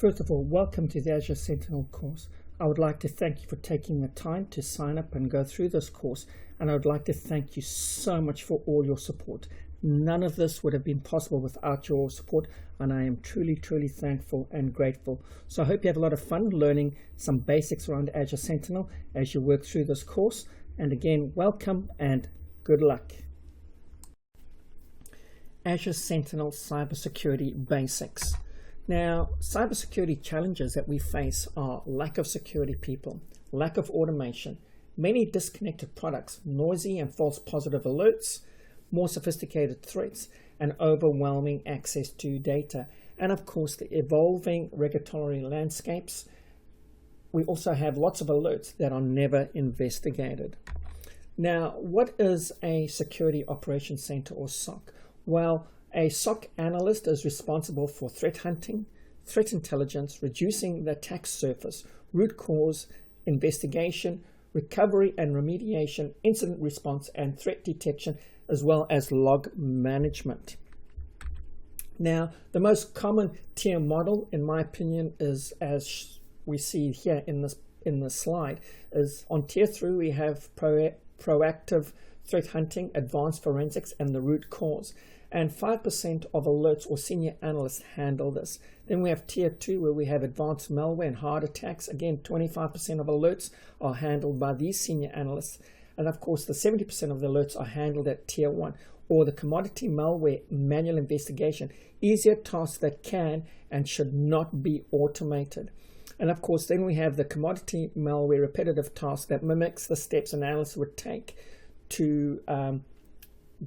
First of all, welcome to the Azure Sentinel course. I would like to thank you for taking the time to sign up and go through this course, and I would like to thank you so much for all your support. None of this would have been possible without your support, and I am truly thankful and grateful. So I hope you have a lot of fun learning some basics around Azure Sentinel as you work through this course. And again, welcome and good luck. Azure Sentinel Cybersecurity Basics. Now, cybersecurity challenges that we face are lack of security people, lack of automation, many disconnected products, noisy and false positive alerts, more sophisticated threats, and overwhelming access to data. And of course, the evolving regulatory landscapes. We also have lots of alerts that are never investigated. Now, what is a Security Operations Center or SOC? Well, a SOC analyst is responsible for threat hunting, threat intelligence, reducing the attack surface, root cause, investigation, recovery and remediation, incident response, and threat detection, as well as log management. Now, the most common tier model, in my opinion, is, as we see here in this slide, is on tier 3 we have proactive threat hunting, advanced forensics, and the root cause. And 5% of alerts or senior analysts handle this. Then we have tier 2 where we have advanced malware and hard attacks. Again, 25% of alerts are handled by these senior analysts. And of course, the 70% of the alerts are handled at tier 1, or the commodity malware manual investigation, easier tasks that can and should not be automated. And of course, then we have the commodity malware repetitive task that mimics the steps an analyst would take to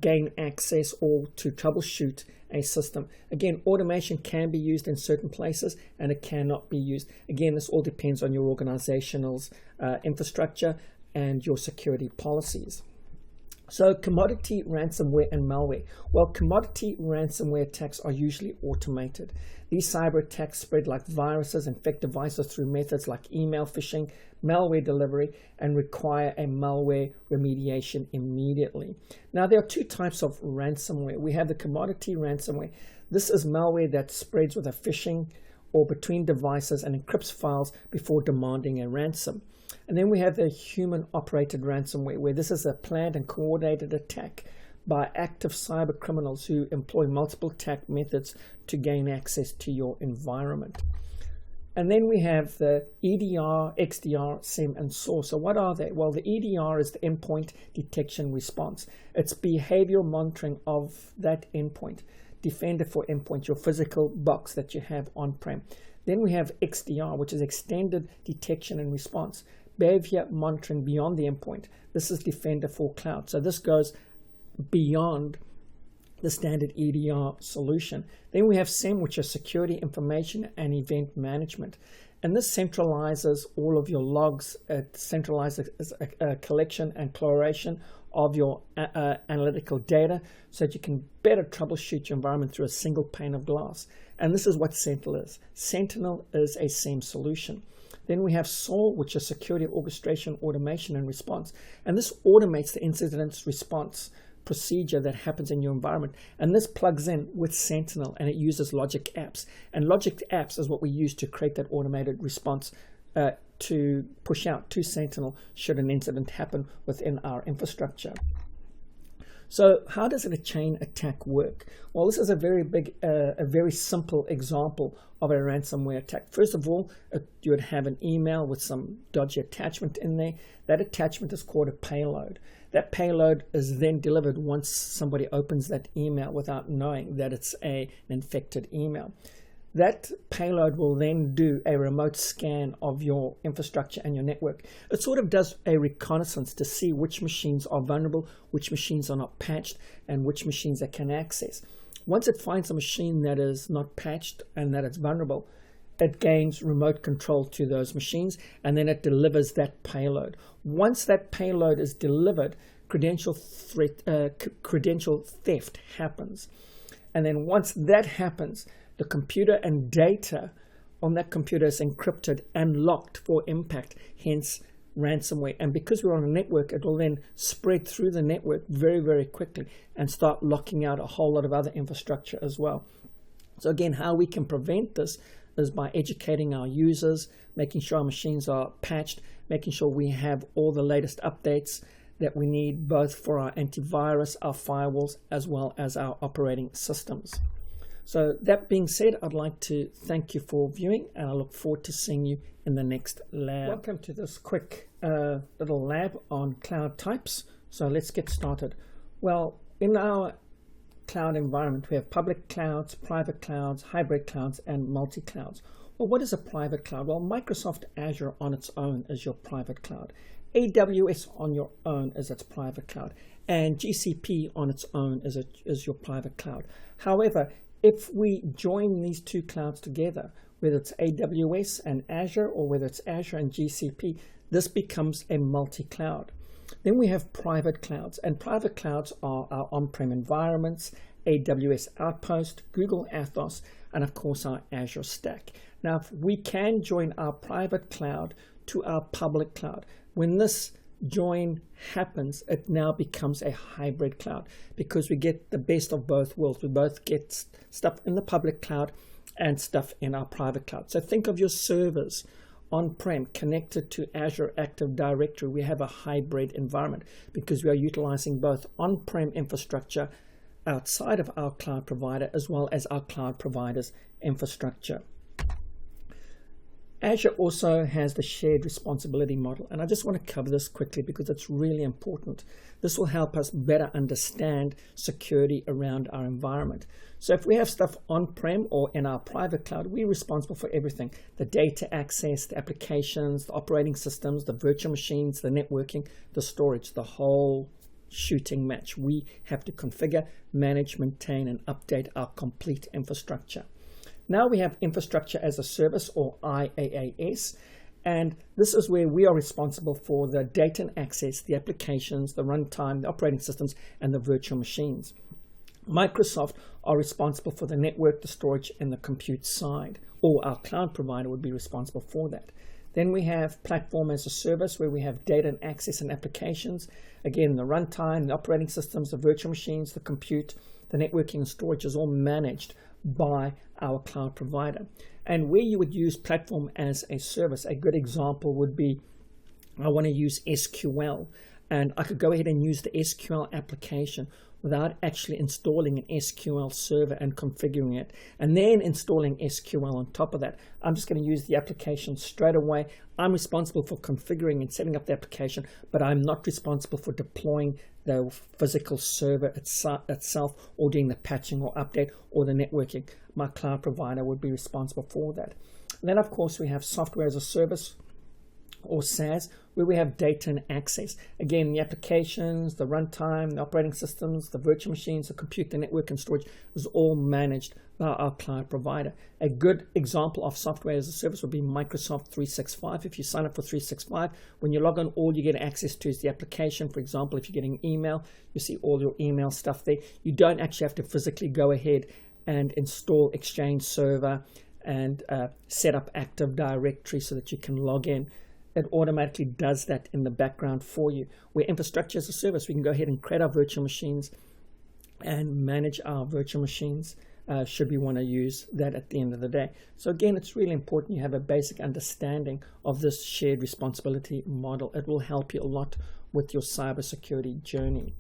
gain access or to troubleshoot a system. Again, automation can be used in certain places and it cannot be used. Again, this all depends on your organizational infrastructure and your security policies. So commodity ransomware and malware. Well, commodity ransomware attacks are usually automated. These cyber attacks spread like viruses, infect devices through methods like email phishing, malware delivery, and require a malware remediation immediately. Now, there are two types of ransomware. We have the commodity ransomware. This is malware that spreads with a phishing or between devices and encrypts files before demanding a ransom. And then we have the human-operated ransomware, where this is a planned and coordinated attack by active cyber criminals who employ multiple attack methods to gain access to your environment. And then we have the EDR, XDR, SIEM, and SOAR. So what are they? Well, the EDR is the endpoint detection response. It's behavioral monitoring of that endpoint. Defender for endpoint, your physical box that you have on-prem. Then we have XDR, which is extended detection and response. Behavior monitoring beyond the endpoint. This is Defender for cloud. So this goes beyond the standard EDR solution. Then we have SIEM, which is security information and event management. And this centralizes all of your logs. It centralizes a collection and collaboration of your analytical data so that you can better troubleshoot your environment through a single pane of glass. And this is what Sentinel is. Sentinel is a SIEM solution. Then we have SOAR, which is security orchestration, automation, and response. And this automates the incident response procedure that happens in your environment. And this plugs in with Sentinel, and it uses logic apps. And logic apps is what we use to create that automated response to push out to Sentinel should an incident happen within our infrastructure. So how does a chain attack work? Well, this is a very simple example of a ransomware attack. First of all, you would have an email with some dodgy attachment in there. That attachment is called a payload. That payload is then delivered once somebody opens that email without knowing that it's an infected email. That payload will then do a remote scan of your infrastructure and your network. It sort of does a reconnaissance to see which machines are vulnerable, which machines are not patched, and which machines it can access. Once it finds a machine that is not patched and that it's vulnerable, it gains remote control to those machines, and then it delivers that payload. Once that payload is delivered, credential theft happens. And then once that happens, the computer and data on that computer is encrypted and locked for impact, hence ransomware. And because we're on a network, it will then spread through the network very quickly and start locking out a whole lot of other infrastructure as well. So again, how we can prevent this is by educating our users, making sure our machines are patched, making sure we have all the latest updates that we need both for our antivirus, our firewalls, as well as our operating systems. So that being said, I'd like to thank you for viewing, and I look forward to seeing you in the next lab. Welcome to this quick little lab on cloud types. So let's get started. Well, in our cloud environment, we have public clouds, private clouds, hybrid clouds, and multi-clouds. Well, what is a private cloud? Well, Microsoft Azure on its own is your private cloud. AWS on your own is its private cloud. And GCP on its own is your private cloud. However, if we join these two clouds together, whether it's AWS and Azure or whether it's Azure and GCP, this becomes a multi-cloud. Then we have private clouds, and private clouds are our on-prem environments, AWS Outpost, Google Athos, and of course our Azure Stack. Now, if we can join our private cloud to our public cloud. When this join happens, it now becomes a hybrid cloud because we get the best of both worlds. We both get stuff in the public cloud and stuff in our private cloud. So think of your servers on-prem connected to Azure Active Directory. We have a hybrid environment because we are utilizing both on-prem infrastructure outside of our cloud provider as well as our cloud provider's infrastructure. Azure also has the shared responsibility model, and I just want to cover this quickly because it's really important. This will help us better understand security around our environment. So if we have stuff on-prem or in our private cloud, we're responsible for everything: the data access, the applications, the operating systems, the virtual machines, the networking, the storage, the whole shooting match. We have to configure, manage, maintain, and update our complete infrastructure. Now we have infrastructure as a service, or IaaS, and this is where we are responsible for the data and access, the applications, the runtime, the operating systems, and the virtual machines. Microsoft are responsible for the network, the storage, and the compute side, or our cloud provider would be responsible for that. Then we have platform as a service, where we have data and access and applications. Again, the runtime, the operating systems, the virtual machines, the compute, the networking, and storage is all managed by our cloud provider. And where you would use platform as a service, a good example would be, I want to use SQL, and I could go ahead and use the SQL application without actually installing an SQL server and configuring it, and then installing SQL on top of that. I'm just going to use the application straight away. I'm responsible for configuring and setting up the application, but I'm not responsible for deploying the physical server itself or doing the patching or update or the networking. My cloud provider would be responsible for that. And then, of course, we have software as a service, or SaaS, where we have data and access. Again, the applications, the runtime, the operating systems, the virtual machines, the compute, the network, and storage is all managed by our cloud provider. A good example of software as a service would be Microsoft 365. If you sign up for 365, when you log on, all you get access to is the application. For example, if you're getting email, you see all your email stuff there. You don't actually have to physically go ahead and install Exchange Server and set up Active Directory so that you can log in. It automatically does that in the background for you. Where infrastructure as a service, we can go ahead and create our virtual machines and manage our virtual machines should we want to use that at the end of the day. So again, it's really important you have a basic understanding of this shared responsibility model. It will help you a lot with your cybersecurity journey.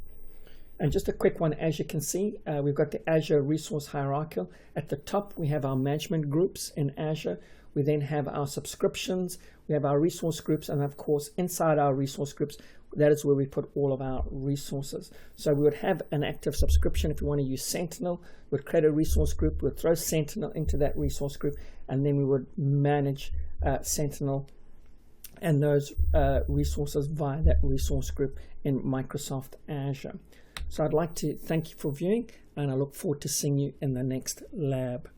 And just a quick one, as you can see, we've got the Azure Resource Hierarchy. At the top, we have our management groups in Azure. We then have our subscriptions, we have our resource groups, and of course, inside our resource groups, that is where we put all of our resources. So we would have an active subscription. If we want to use Sentinel, we'd create a resource group, we'd throw Sentinel into that resource group, and then we would manage Sentinel and those resources via that resource group in Microsoft Azure. So I'd like to thank you for viewing, and I look forward to seeing you in the next lab.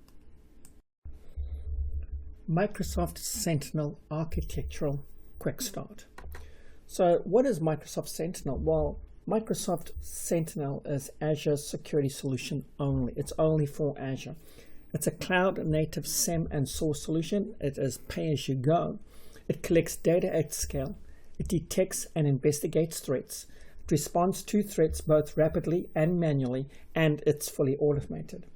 Microsoft Sentinel Architectural Quick Start. So what is Microsoft Sentinel? Well, Microsoft Sentinel is Azure's security solution only. It's only for Azure. It's a cloud-native SIEM and source solution. It is pay-as-you-go. It collects data at scale. It detects and investigates threats. It responds to threats both rapidly and manually, and it's fully automated.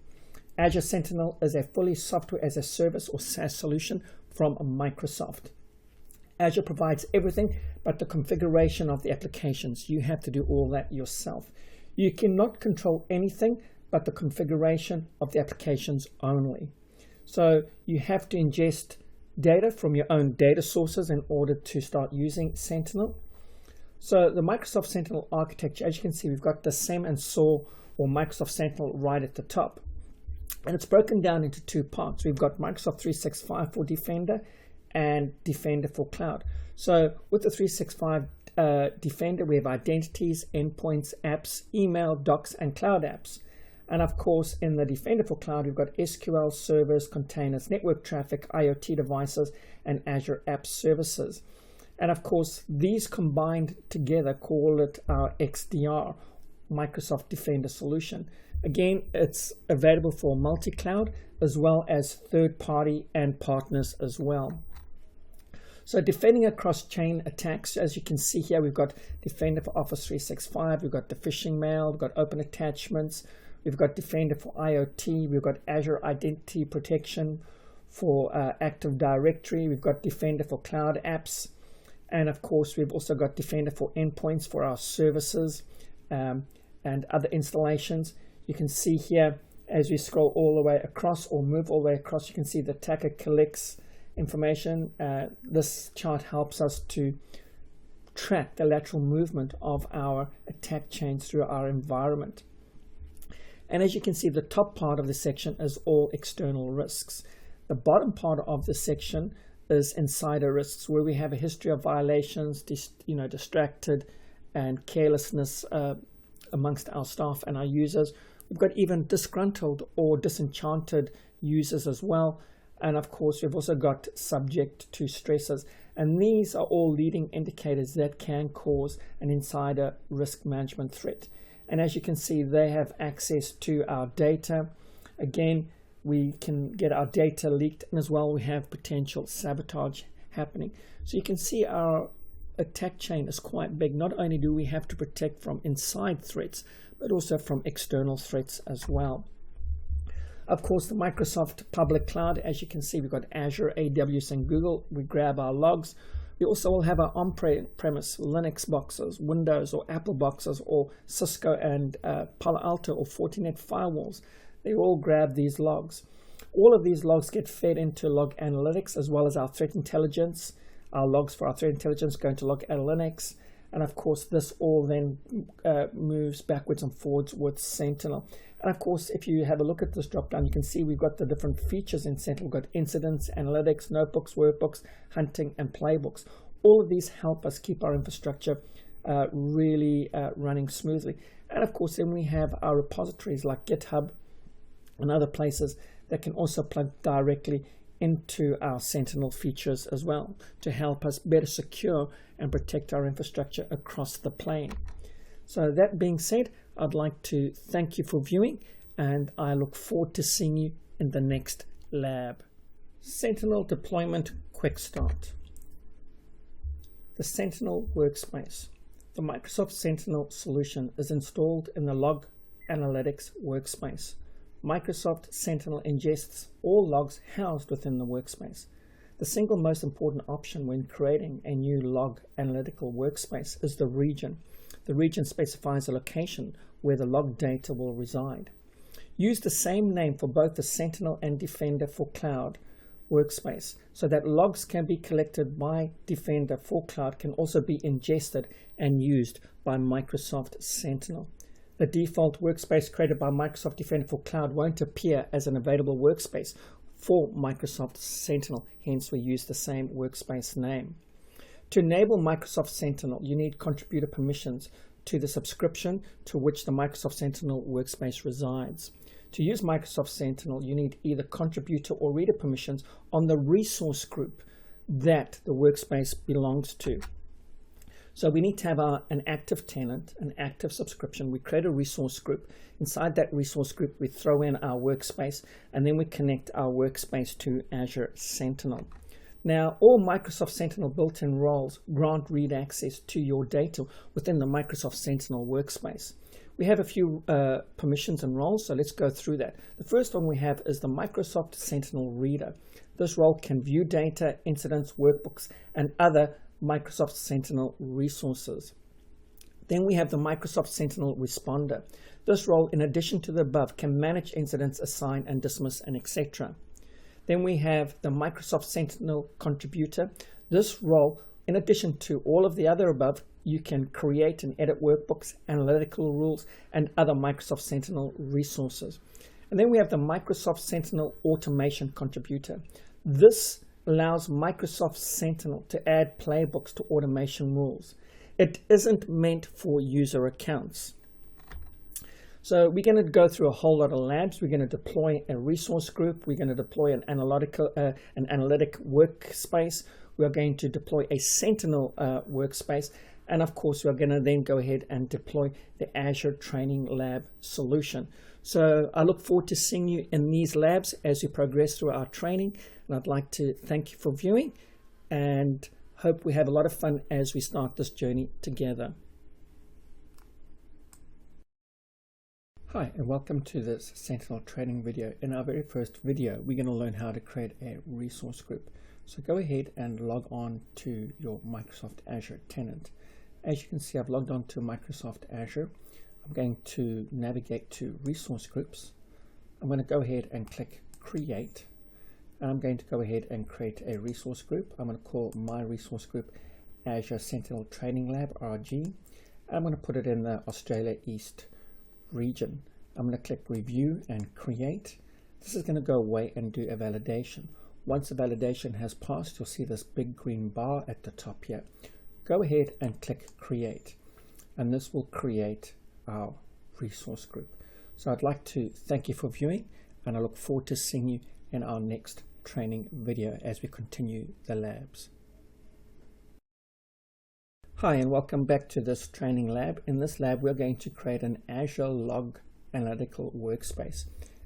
Azure Sentinel is a fully software as a service or SaaS solution from Microsoft. Azure provides everything but the configuration of the applications. You have to do all that yourself. You cannot control anything but the configuration of the applications only. So you have to ingest data from your own data sources in order to start using Sentinel. So the Microsoft Sentinel architecture, as you can see, we've got the SEM and SOAR or Microsoft Sentinel right at the top. And it's broken down into two parts. We've got Microsoft 365 for Defender and Defender for Cloud. So with the 365 Defender, we have identities, endpoints, apps, email, docs, and cloud apps. And of course, in the Defender for Cloud, we've got SQL servers, containers, network traffic, IoT devices, and Azure App Services. And of course, these combined together call it our XDR, Microsoft Defender solution. Again, it's available for multi-cloud as well as third-party and partners as well. So defending across chain attacks, as you can see here, we've got Defender for Office 365, we've got the phishing mail, we've got open attachments, we've got Defender for IoT, we've got Azure Identity Protection for Active Directory, we've got Defender for Cloud Apps, and of course we've also got Defender for Endpoints for our services and other installations. You can see here, as we scroll all the way across or move all the way across, you can see the attacker collects information. This chart helps us to track the lateral movement of our attack chains through our environment. And as you can see, the top part of the section is all external risks. The bottom part of the section is insider risks, where we have a history of violations, distracted and carelessness amongst our staff and our users. We've got even disgruntled or disenchanted users as well. And of course, we've also got subject to stresses. And these are all leading indicators that can cause an insider risk management threat. And as you can see, they have access to our data. Again, we can get our data leaked, and as well we have potential sabotage happening. So you can see our attack chain is quite big. Not only do we have to protect from inside threats, but also from external threats as well. Of course, the Microsoft public cloud, as you can see, we've got Azure, AWS, and Google. We grab our logs. We also will have our on-premise Linux boxes, Windows or Apple boxes, or Cisco and Palo Alto or Fortinet firewalls. They all grab these logs. All of these logs get fed into log analytics, as well as our threat intelligence. Our logs for our threat intelligence go into log analytics. And of course, this all then moves backwards and forwards with Sentinel. And of course, if you have a look at this drop down, you can see we've got the different features in Sentinel. We've got incidents, analytics, notebooks, workbooks, hunting, and playbooks. All of these help us keep our infrastructure really running smoothly. And of course, then we have our repositories like GitHub and other places that can also plug directly into our Sentinel features as well to help us better secure and protect our infrastructure across the plane. So that being said, I'd like to thank you for viewing, and I look forward to seeing you in the next lab. Sentinel deployment quick start. The Sentinel workspace. The Microsoft Sentinel solution is installed in the Log Analytics workspace. Microsoft Sentinel ingests all logs housed within the workspace. The single most important option when creating a new log analytical workspace is the region. The region specifies a location where the log data will reside. Use the same name for both the Sentinel and Defender for Cloud workspace so that logs can be collected by Defender for Cloud can also be ingested and used by Microsoft Sentinel. The default workspace created by Microsoft Defender for Cloud won't appear as an available workspace for Microsoft Sentinel, hence we use the same workspace name. To enable Microsoft Sentinel, you need contributor permissions to the subscription to which the Microsoft Sentinel workspace resides. To use Microsoft Sentinel, you need either contributor or reader permissions on the resource group that the workspace belongs to. So we need to have an active tenant, an active subscription. We create a resource group. Inside that resource group, we throw in our workspace, and then we connect our workspace to Azure Sentinel. Now, all Microsoft Sentinel built-in roles grant read access to your data within the Microsoft Sentinel workspace. We have a few permissions and roles, so let's go through that. The first one we have is the Microsoft Sentinel Reader. This role can view data, incidents, workbooks, and other Microsoft Sentinel resources. Then we have the Microsoft Sentinel Responder. This role, in addition to the above, can manage incidents, assign and dismiss, and etc. Then we have the Microsoft Sentinel Contributor. This role, in addition to all of the other above, you can create and edit workbooks, analytical rules, and other Microsoft Sentinel resources. And then we have the Microsoft Sentinel Automation Contributor. This allows Microsoft Sentinel to add playbooks to automation rules. It isn't meant for user accounts. So we're going to go through a whole lot of labs. We're going to deploy a resource group. We're going to deploy an analytic workspace. We are going to deploy a Sentinel workspace. And of course, we're going to then go ahead and deploy the Azure Training Lab solution. So I look forward to seeing you in these labs as we progress through our training. And I'd like to thank you for viewing and hope we have a lot of fun as we start this journey together. Hi, and welcome to this Sentinel training video. In our very first video, we're going to learn how to create a resource group. So go ahead and log on to your Microsoft Azure tenant. As you can see, I've logged on to Microsoft Azure. I'm going to navigate to resource groups. I'm going to go ahead and click create. And I'm going to go ahead and create a resource group. I'm going to call my resource group Azure Sentinel Training Lab, RG. I'm going to put it in the Australia East region. I'm going to click review and create. This is going to go away and do a validation. Once the validation has passed, you'll see this big green bar at the top here. Go ahead and click create, and this will create our resource group. So I'd like to thank you for viewing, and I look forward to seeing you in our next training video as we continue the labs. Hi, and welcome back to this training lab. In this lab, we're going to create an Azure Log Analytical Workspace,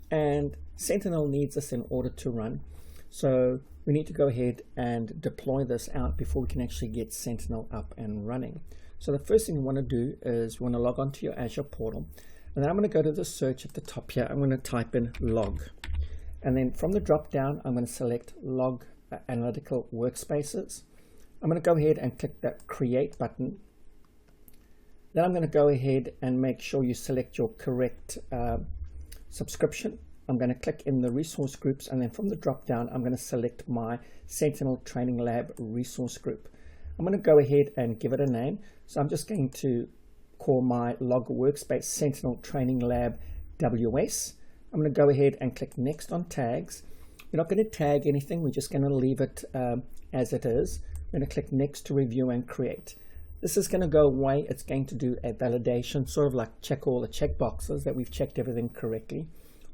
and Sentinel needs this in order to run. So we need to go ahead and deploy this out before we can actually get Sentinel up and running. So the first thing we want to do is we want to log on to your Azure portal, and then I'm going to go to the search at the top here. I'm going to type in log, and then from the drop down I'm going to select Log Analytical Workspaces. I'm going to go ahead and click that create button. Then I'm going to go ahead and make sure you select your correct subscription. I'm going to click in the resource groups, and then from the drop down I'm going to select my Sentinel Training Lab resource group. I'm going to go ahead and give it a name. So I'm just going to call my log workspace Sentinel Training Lab WS. I'm going to go ahead and click next on tags. We're not going to tag anything, we're just going to leave it as it is. I'm going to click next to review and create. This is going to go away. It's going to do a validation, sort of like check all the check boxes that we've checked everything correctly.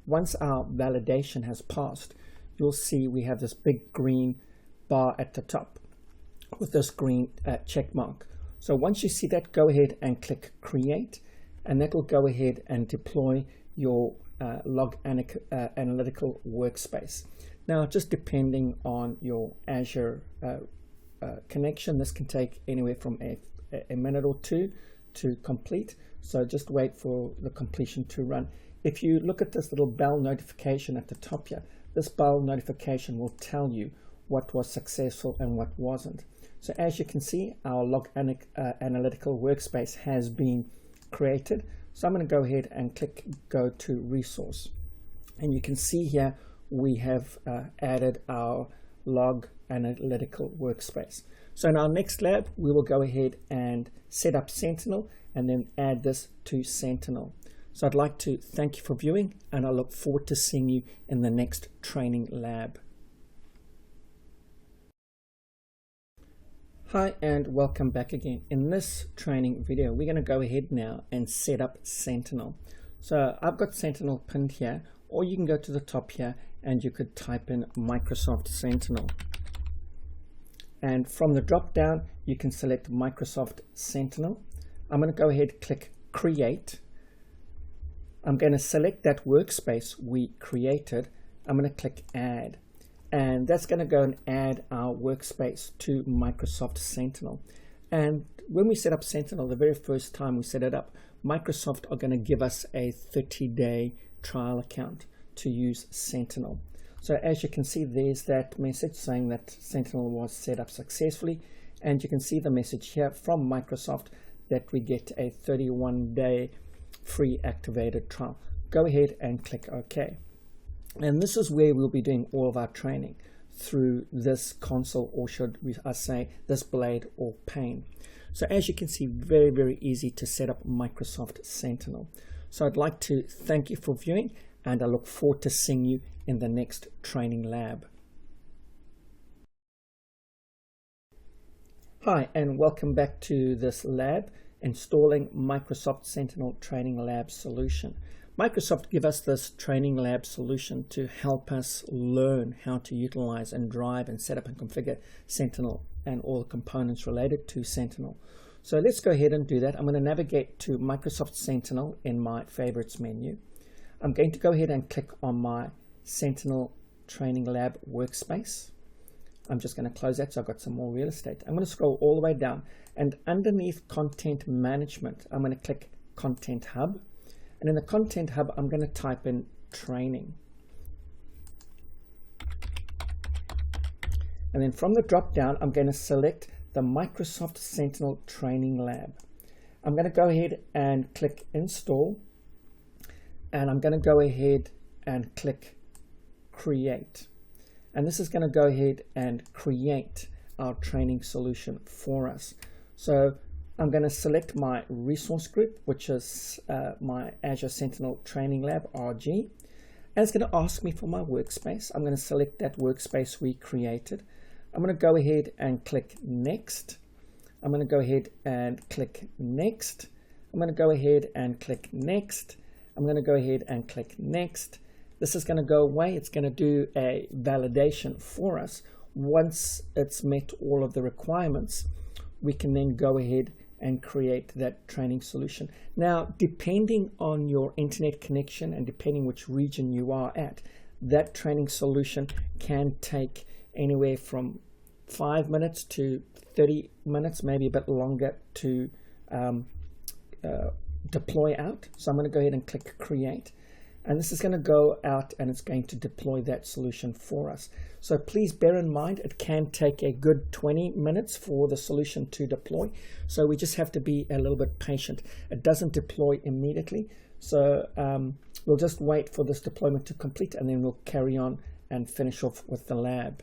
Once our validation has passed, you'll see we have this big green bar at the top with this green check mark. So once you see that, go ahead and click create, and that will go ahead and deploy your Log Analytical Workspace. Now, just depending on your Azure connection, this can take anywhere from a minute or two to complete. So just wait for the completion to run. If you look at this little bell notification at the top here, this bell notification will tell you what was successful and what wasn't. So as you can see, our Log Analytical Workspace has been created. So I'm going to go ahead and click go to resource. And you can see here we have added our Log Analytical Workspace. So in our next lab, we will go ahead and set up Sentinel and then add this to Sentinel. So I'd like to thank you for viewing, and I look forward to seeing you in the next training lab. Hi, and welcome back again. In this training video, we're going to go ahead now and set up Sentinel. So I've got Sentinel pinned here, or you can go to the top here and you could type in Microsoft Sentinel. And from the drop down, you can select Microsoft Sentinel. I'm going to go ahead and click create. I'm going to select that workspace we created. I'm going to click add, and that's going to go and add our workspace to Microsoft Sentinel. And when we set up Sentinel, the very first time we set it up, Microsoft are going to give us a 30-day trial account to use Sentinel. So as you can see, there's that message saying that Sentinel was set up successfully, and you can see the message here from Microsoft that we get a 31-day free activated trial. Go ahead and click OK. And this is where we'll be doing all of our training, through this console, or should I say this blade or pane. So as you can see, very, very easy to set up Microsoft Sentinel. So I'd like to thank you for viewing, and I look forward to seeing you in the next training lab. Hi, and welcome back to this lab, installing Microsoft Sentinel Training Lab solution. Microsoft give us this training lab solution to help us learn how to utilize and drive and set up and configure Sentinel and all the components related to Sentinel. So let's go ahead and do that. I'm going to navigate to Microsoft Sentinel in my favorites menu. I'm going to go ahead and click on my Sentinel Training Lab workspace. I'm just going to close that so I've got some more real estate. I'm going to scroll all the way down, and underneath Content Management, I'm going to click Content Hub. And in the Content Hub, I'm going to type in Training. And then from the drop down, I'm going to select the Microsoft Sentinel Training Lab. I'm going to go ahead and click Install. And I'm going to go ahead and click Create. And this is going to go ahead and create our training solution for us. So I'm going to select my resource group, which is my Azure Sentinel Training Lab, RG. And it's going to ask me for my workspace. I'm going to select that workspace we created. I'm going to go ahead and click Next. I'm going to go ahead and click Next. I'm going to go ahead and click Next. I'm going to go ahead and click Next. This is going to go away. It's going to do a validation for us. Once it's met all of the requirements, we can then go ahead and create that training solution. Now, depending on your internet connection and depending which region you are at, that training solution can take anywhere from 5 minutes to 30 minutes, maybe a bit longer to deploy out. So I'm going to go ahead and click Create. And this is going to go out and it's going to deploy that solution for us. So please bear in mind, it can take a good 20 minutes for the solution to deploy. So we just have to be a little bit patient. It doesn't deploy immediately. So we'll just wait for this deployment to complete, and then we'll carry on and finish off with the lab.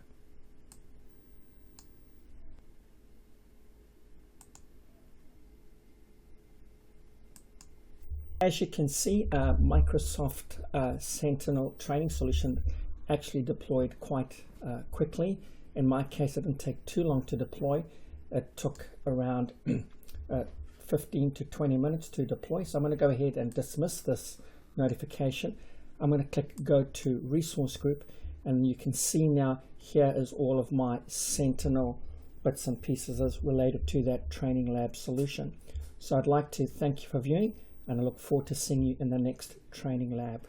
As you can see, Microsoft Sentinel training solution actually deployed quite quickly. In my case, it didn't take too long to deploy. It took around 15 to 20 minutes to deploy. So I'm going to go ahead and dismiss this notification. I'm going to click Go to Resource Group, and you can see now here is all of my Sentinel bits and pieces as related to that training lab solution. So I'd like to thank you for viewing, and I look forward to seeing you in the next training lab.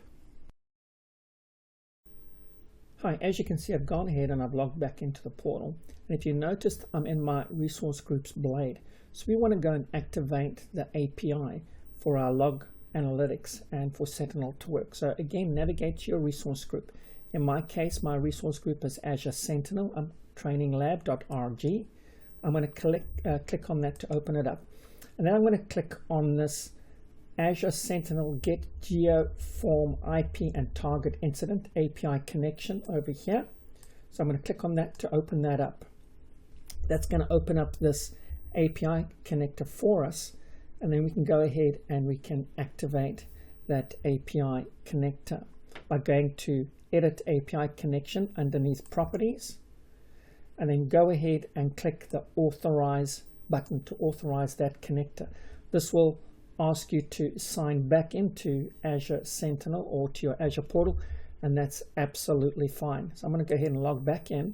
Hi, as you can see, I've gone ahead and I've logged back into the portal. And if you noticed, I'm in my resource groups blade. So we want to go and activate the API for our log analytics and for Sentinel to work. So again, navigate to your resource group. In my case, my resource group is Azure Sentinel traininglab.rg. I'm going to click on that to open it up. And then I'm going to click on this Azure Sentinel Get Geo Form IP and Target Incident API connection over here. So I'm going to click on that to open that up. That's going to open up this API connector for us, and then we can go ahead and we can activate that API connector by going to Edit API Connection underneath Properties, and then go ahead and click the Authorize button to authorize that connector. This will ask you to sign back into Azure Sentinel or to your Azure portal, and that's absolutely fine. So I'm going to go ahead and log back in,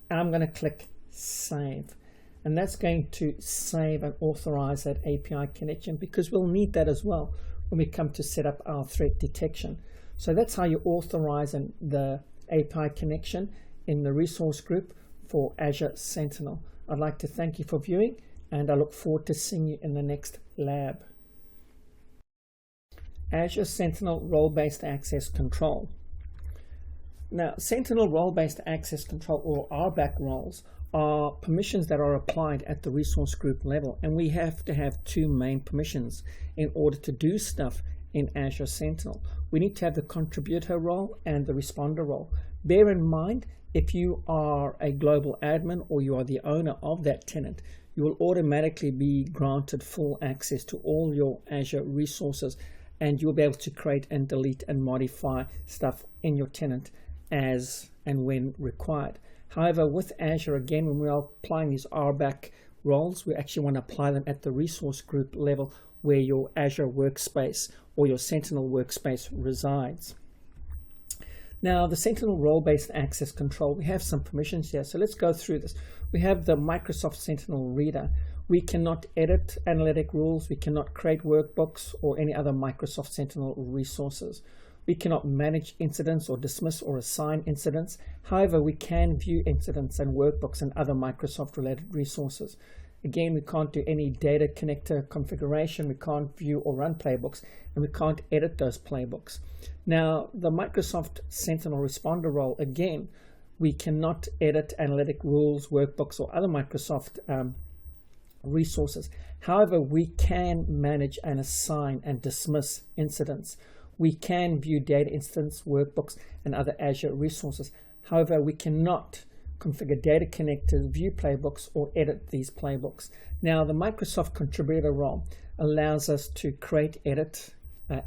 and I'm going to click Save, and that's going to save and authorize that API connection, because we'll need that as well when we come to set up our threat detection. So that's how you authorize the API connection in the resource group for Azure Sentinel. I'd like to thank you for viewing, and I look forward to seeing you in the next lab. Azure Sentinel Role-Based Access Control. Now, Sentinel Role-Based Access Control, or RBAC roles, are permissions that are applied at the resource group level, and we have to have two main permissions in order to do stuff in Azure Sentinel. We need to have the contributor role and the responder role. Bear in mind, if you are a global admin or you are the owner of that tenant, you will automatically be granted full access to all your Azure resources, and you'll be able to create and delete and modify stuff in your tenant as and when required. However, with Azure, again, when we are applying these RBAC roles, we actually want to apply them at the resource group level where your Azure Workspace or your Sentinel Workspace resides. Now, the Sentinel Role-Based Access Control, we have some permissions here, so let's go through this. We have the Microsoft Sentinel Reader. We cannot edit analytic rules, we cannot create workbooks or any other Microsoft Sentinel resources. We cannot manage incidents or dismiss or assign incidents. However, we can view incidents and workbooks and other Microsoft related resources. Again, we can't do any data connector configuration, we can't view or run playbooks, and we can't edit those playbooks. Now, the Microsoft Sentinel Responder role, again, we cannot edit analytic rules, workbooks, or other Microsoft resources. However, we can manage and assign and dismiss incidents. We can view data instance, workbooks, and other Azure resources. However, we cannot configure data connectors, view playbooks, or edit these playbooks. Now, the Microsoft contributor role allows us to create, edit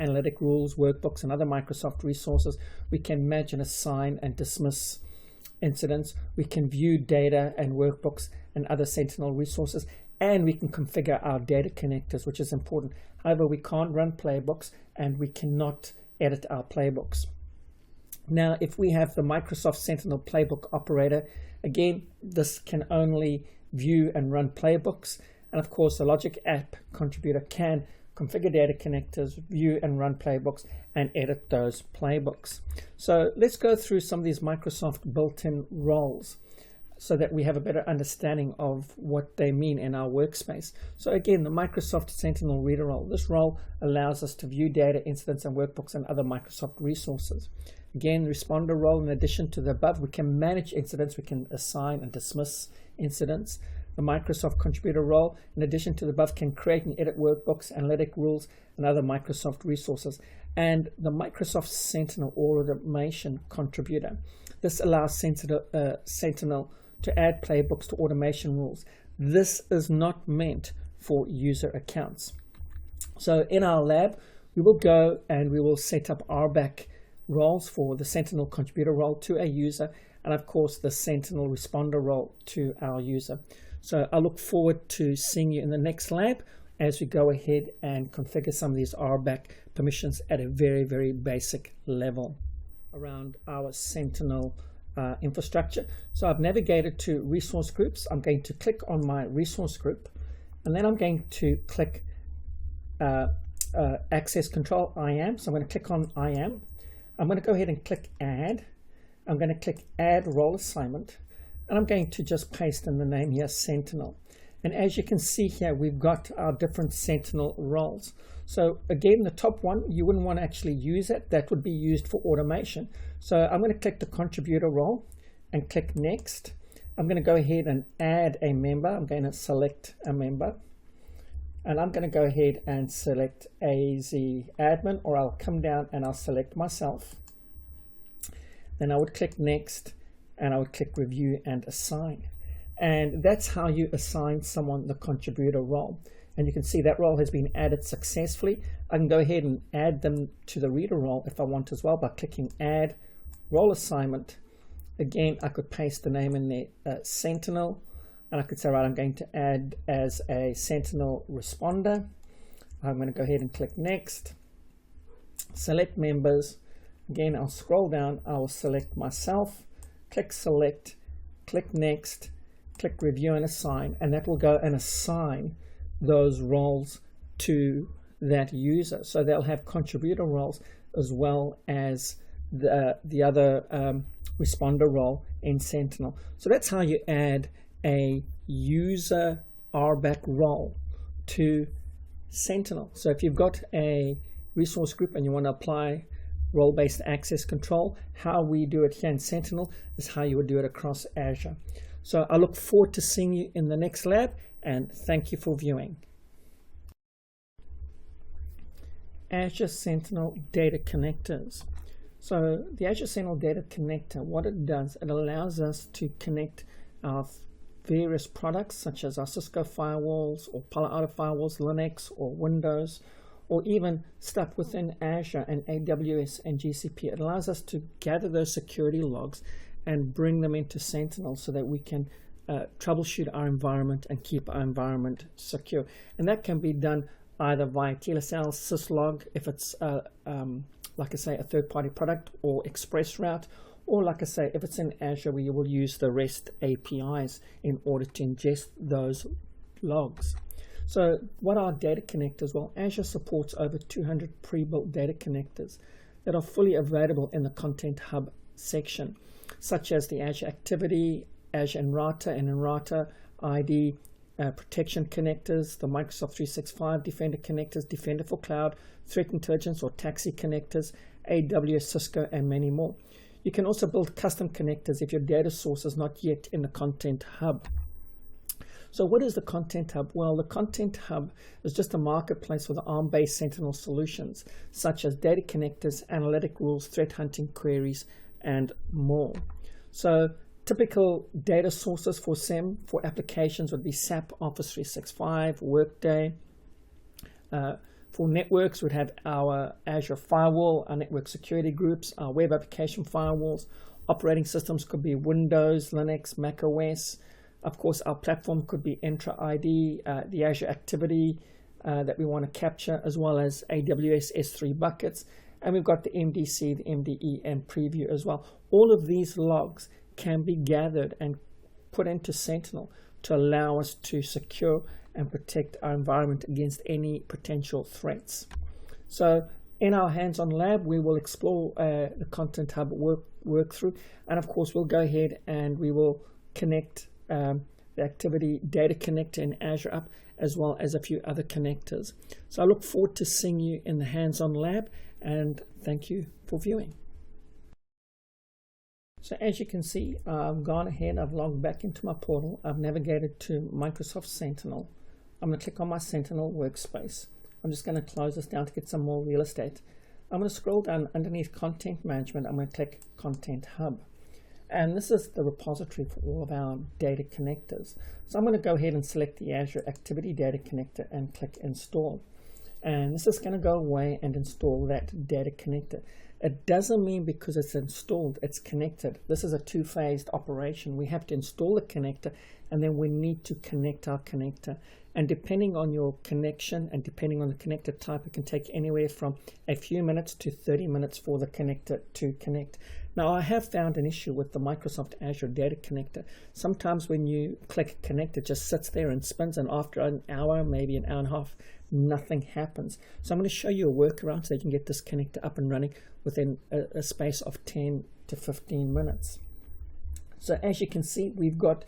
analytic rules, workbooks, and other Microsoft resources. We can manage and assign and dismiss incidents. We can view data and workbooks and other Sentinel resources, and we can configure our data connectors, which is important. However, we can't run playbooks and we cannot edit our playbooks. Now, if we have the Microsoft Sentinel Playbook Operator, again, this can only view and run playbooks. And of course, the Logic App Contributor can configure data connectors, view and run playbooks, and edit those playbooks. So let's go through some of these Microsoft built-in roles so that we have a better understanding of what they mean in our workspace. So again, the Microsoft Sentinel Reader role. This role allows us to view data, incidents, and workbooks and other Microsoft resources. Again, the responder role, in addition to the above, we can manage incidents, we can assign and dismiss incidents. The Microsoft contributor role, in addition to the above, can create and edit workbooks, analytic rules, and other Microsoft resources. And the Microsoft Sentinel Automation Contributor. This allows Sentinel to add playbooks to automation rules. This is not meant for user accounts. So in our lab, we will go and we will set up RBAC roles for the Sentinel contributor role to a user, and of course the Sentinel responder role to our user. So I look forward to seeing you in the next lab as we go ahead and configure some of these RBAC permissions at a very, very basic level around our Sentinel infrastructure. So I've navigated to resource groups. I'm going to click on my resource group, and then I'm going to click access control IAM. So I'm going to click on IAM. I'm going to go ahead and click add. I'm going to click add role assignment, and I'm going to just paste in the name here, Sentinel. And as you can see here, we've got our different Sentinel roles. So again, the top one, you wouldn't want to actually use it. That would be used for automation. So I'm going to click the contributor role and click next. I'm going to go ahead and add a member. I'm going to select a member. And I'm going to go ahead and select AZ admin, or I'll come down and I'll select myself. Then I would click next, and I would click review and assign. And that's how you assign someone the contributor role. And you can see that role has been added successfully. I can go ahead and add them to the reader role if I want as well by clicking add role assignment. Again, I could paste the name in there, Sentinel, and I could say, right, I'm going to add as a Sentinel responder. I'm going to go ahead and click next, select members. Again, I'll scroll down, I will select myself, click select, click next, click review and assign, and that will go and assign those roles to that user. So they'll have contributor roles as well as the other responder role in Sentinel. So that's how you add a user RBAC role to Sentinel. So if you've got a resource group and you want to apply role-based access control, how we do it here in Sentinel is how you would do it across Azure. So I look forward to seeing you in the next lab, and thank you for viewing. Azure Sentinel Data Connectors. So the Azure Sentinel Data Connector, what it does, it allows us to connect our various products such as our Cisco firewalls or Palo Alto firewalls, Linux or Windows, or even stuff within Azure and AWS and GCP. It allows us to gather those security logs and bring them into Sentinel so that we can troubleshoot our environment and keep our environment secure. And that can be done either via TLSL, syslog, if it's like I say, a third-party product, or ExpressRoute, or like I say, if it's in Azure, we will use the REST APIs in order to ingest those logs. So what are data connectors? Well, Azure supports over 200 pre-built data connectors that are fully available in the Content Hub section, such as the Azure Activity, Azure Entra and Entra ID protection connectors, the Microsoft 365 Defender connectors, Defender for Cloud, Threat Intelligence or Taxi connectors, AWS, Cisco, and many more. You can also build custom connectors if your data source is not yet in the Content Hub. So what is the Content Hub? Well, the Content Hub is just a marketplace for the ARM-based Sentinel solutions, such as data connectors, analytic rules, threat hunting queries, and more. So typical data sources for SIEM for applications would be SAP, Office 365, Workday. For networks, we'd have our Azure Firewall, our network security groups, our web application firewalls. Operating systems could be Windows, Linux, Mac OS. Of course, our platform could be Entra ID, the Azure Activity that we want to capture, as well as AWS S3 buckets. And we've got the MDC, the MDE, and Preview as well. All of these logs can be gathered and put into Sentinel to allow us to secure and protect our environment against any potential threats. So in our hands-on lab, we will explore the Content Hub work through, and of course we'll go ahead and we will connect the Activity Data Connector in Azure up, as well as a few other connectors. So I look forward to seeing you in the hands-on lab, and thank you for viewing. So as you can see, I've gone ahead, I've logged back into my portal, I've navigated to Microsoft Sentinel. I'm going to click on my Sentinel workspace. I'm just going to close this down to get some more real estate. I'm going to scroll down underneath Content Management. I'm going to click Content Hub. And this is the repository for all of our data connectors. So I'm going to go ahead and select the Azure Activity Data Connector and click Install. And this is going to go away and install that data connector. It doesn't mean because it's installed, it's connected. This is a two-phased operation. We have to install the connector, and then we need to connect our connector. And depending on your connection and depending on the connector type, it can take anywhere from a few minutes to 30 minutes for the connector to connect. Now, I have found an issue with the Microsoft Azure Data Connector. Sometimes when you click connect, it just sits there and spins, and after an hour, maybe an hour and a half, nothing happens. So I'm going to show you a workaround so you can get this connector up and running within a space of 10 to 15 minutes. So as you can see, we've got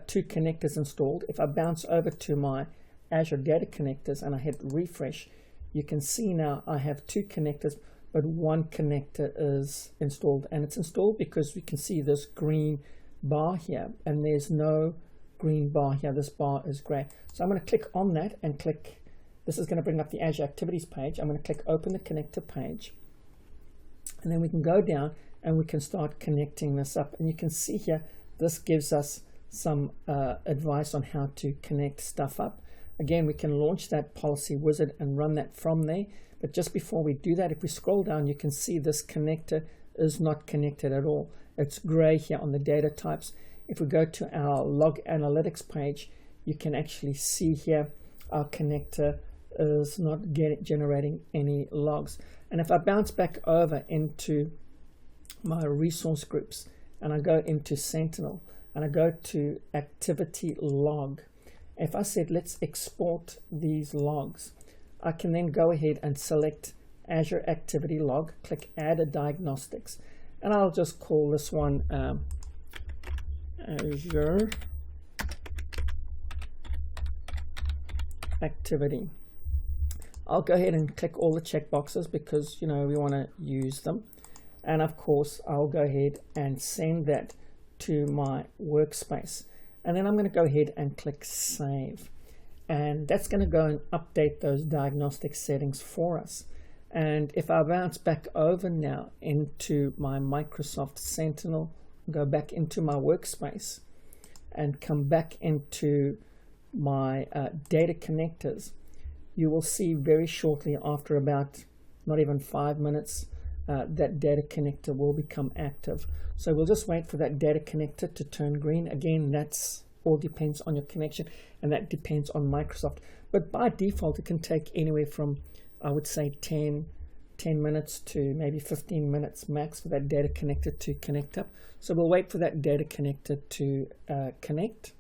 two connectors installed. If I bounce over to my Azure Data Connectors and I hit refresh, you can see now I have two connectors, but one connector is installed, and it's installed because we can see this green bar here, and there's no green bar here. This bar is gray. So I'm going to click on that and click. This is going to bring up the Azure Activities page. I'm going to click Open the Connector page, and then we can go down and we can start connecting this up. And you can see here, this gives us some advice on how to connect stuff up. Again, we can launch that policy wizard and run that from there. But just before we do that, if we scroll down, you can see this connector is not connected at all. It's gray here on the data types. If we go to our log analytics page, you can actually see here our connector is not generating any logs. And if I bounce back over into my resource groups and I go into Sentinel and I go to activity log, if I said let's export these logs, I can then go ahead and select Azure Activity Log, click Add a Diagnostics, and I'll just call this one Azure Activity. I'll go ahead and click all the checkboxes because, you know, we want to use them. And of course, I'll go ahead and send that to my workspace. And then I'm going to go ahead and click Save. And that's going to go and update those diagnostic settings for us. And if I bounce back over now into my Microsoft Sentinel, go back into my workspace and come back into my data connectors, you will see very shortly after about not even 5 minutes that data connector will become active. So we'll just wait for that data connector to turn green. Again, that's all depends on your connection, and that depends on Microsoft. But by default, it can take anywhere from, I would say, 10 minutes to maybe 15 minutes max for that data connector to connect up. So we'll wait for that data connector to connect.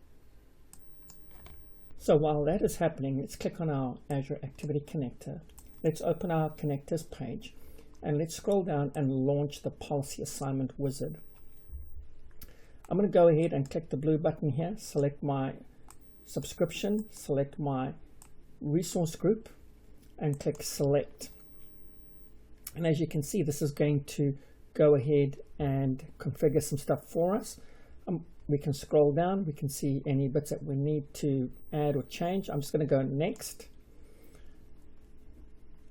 So while that is happening, let's click on our Azure Activity Connector. Let's open our connectors page, and let's scroll down and launch the policy assignment wizard. I'm going to go ahead and click the blue button here, select my subscription, select my resource group, and click select. And as you can see, this is going to go ahead and configure some stuff for us. We can scroll down, we can see any bits that we need to add or change. I'm just going to go next.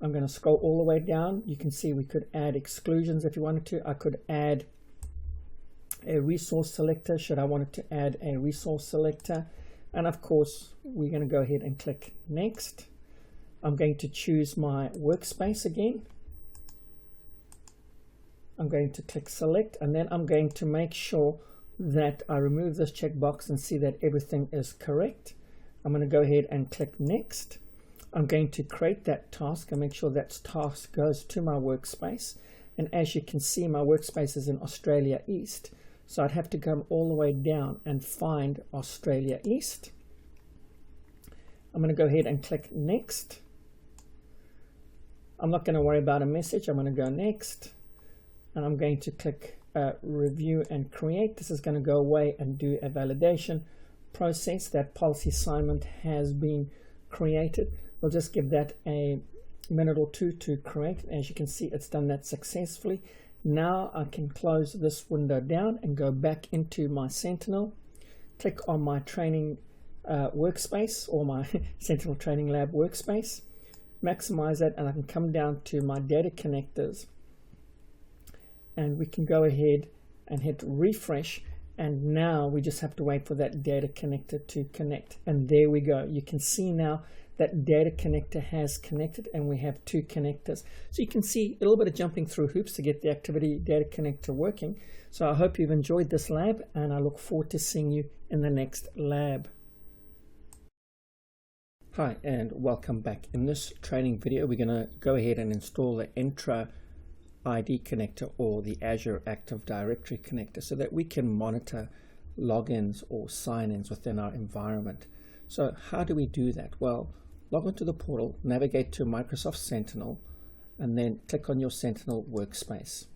I'm going to scroll all the way down. You can see we could add exclusions if you wanted to. I could add a resource selector should I wanted to add a resource selector. And of course, we're going to go ahead and click next. I'm going to choose my workspace again. I'm going to click select, and then I'm going to make sure that I remove this checkbox and see that everything is correct. I'm going to go ahead and click next. I'm going to create that task and make sure that task goes to my workspace. And as you can see, my workspace is in Australia East. So I'd have to come all the way down and find Australia East. I'm going to go ahead and click next. I'm not going to worry about a message. I'm going to go next. And I'm going to click review and create. This is going to go away and do a validation process. That policy assignment has been created. We'll just give that a minute or two to create. As you can see, it's done that successfully. Now I can close this window down and go back into my Sentinel, click on my training workspace or my Sentinel Training Lab workspace, maximize that, and I can come down to my data connectors. And we can go ahead and hit refresh, and now we just have to wait for that data connector to connect. And there we go. You can see now that data connector has connected, and we have two connectors. So you can see a little bit of jumping through hoops to get the activity data connector working. So I hope you've enjoyed this lab, and I look forward to seeing you in the next lab. Hi, and welcome back. In this training video, we're going to go ahead and install the Entra ID connector or the Azure Active Directory connector so that we can monitor logins or sign-ins within our environment. So how do we do that? Well, log into the portal, navigate to Microsoft Sentinel, and then click on your Sentinel workspace.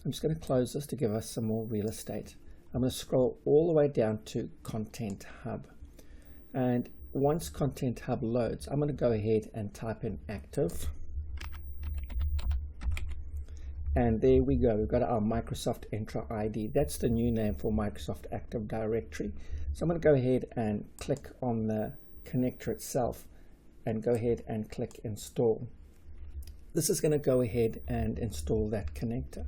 I'm just going to close this to give us some more real estate. I'm going to scroll all the way down to Content Hub. And once Content Hub loads, I'm going to go ahead and type in active. And there we go. We've got our Microsoft Entra ID. That's the new name for Microsoft Active Directory. So I'm going to go ahead and click on the connector itself and go ahead and click install. This is going to go ahead and install that connector.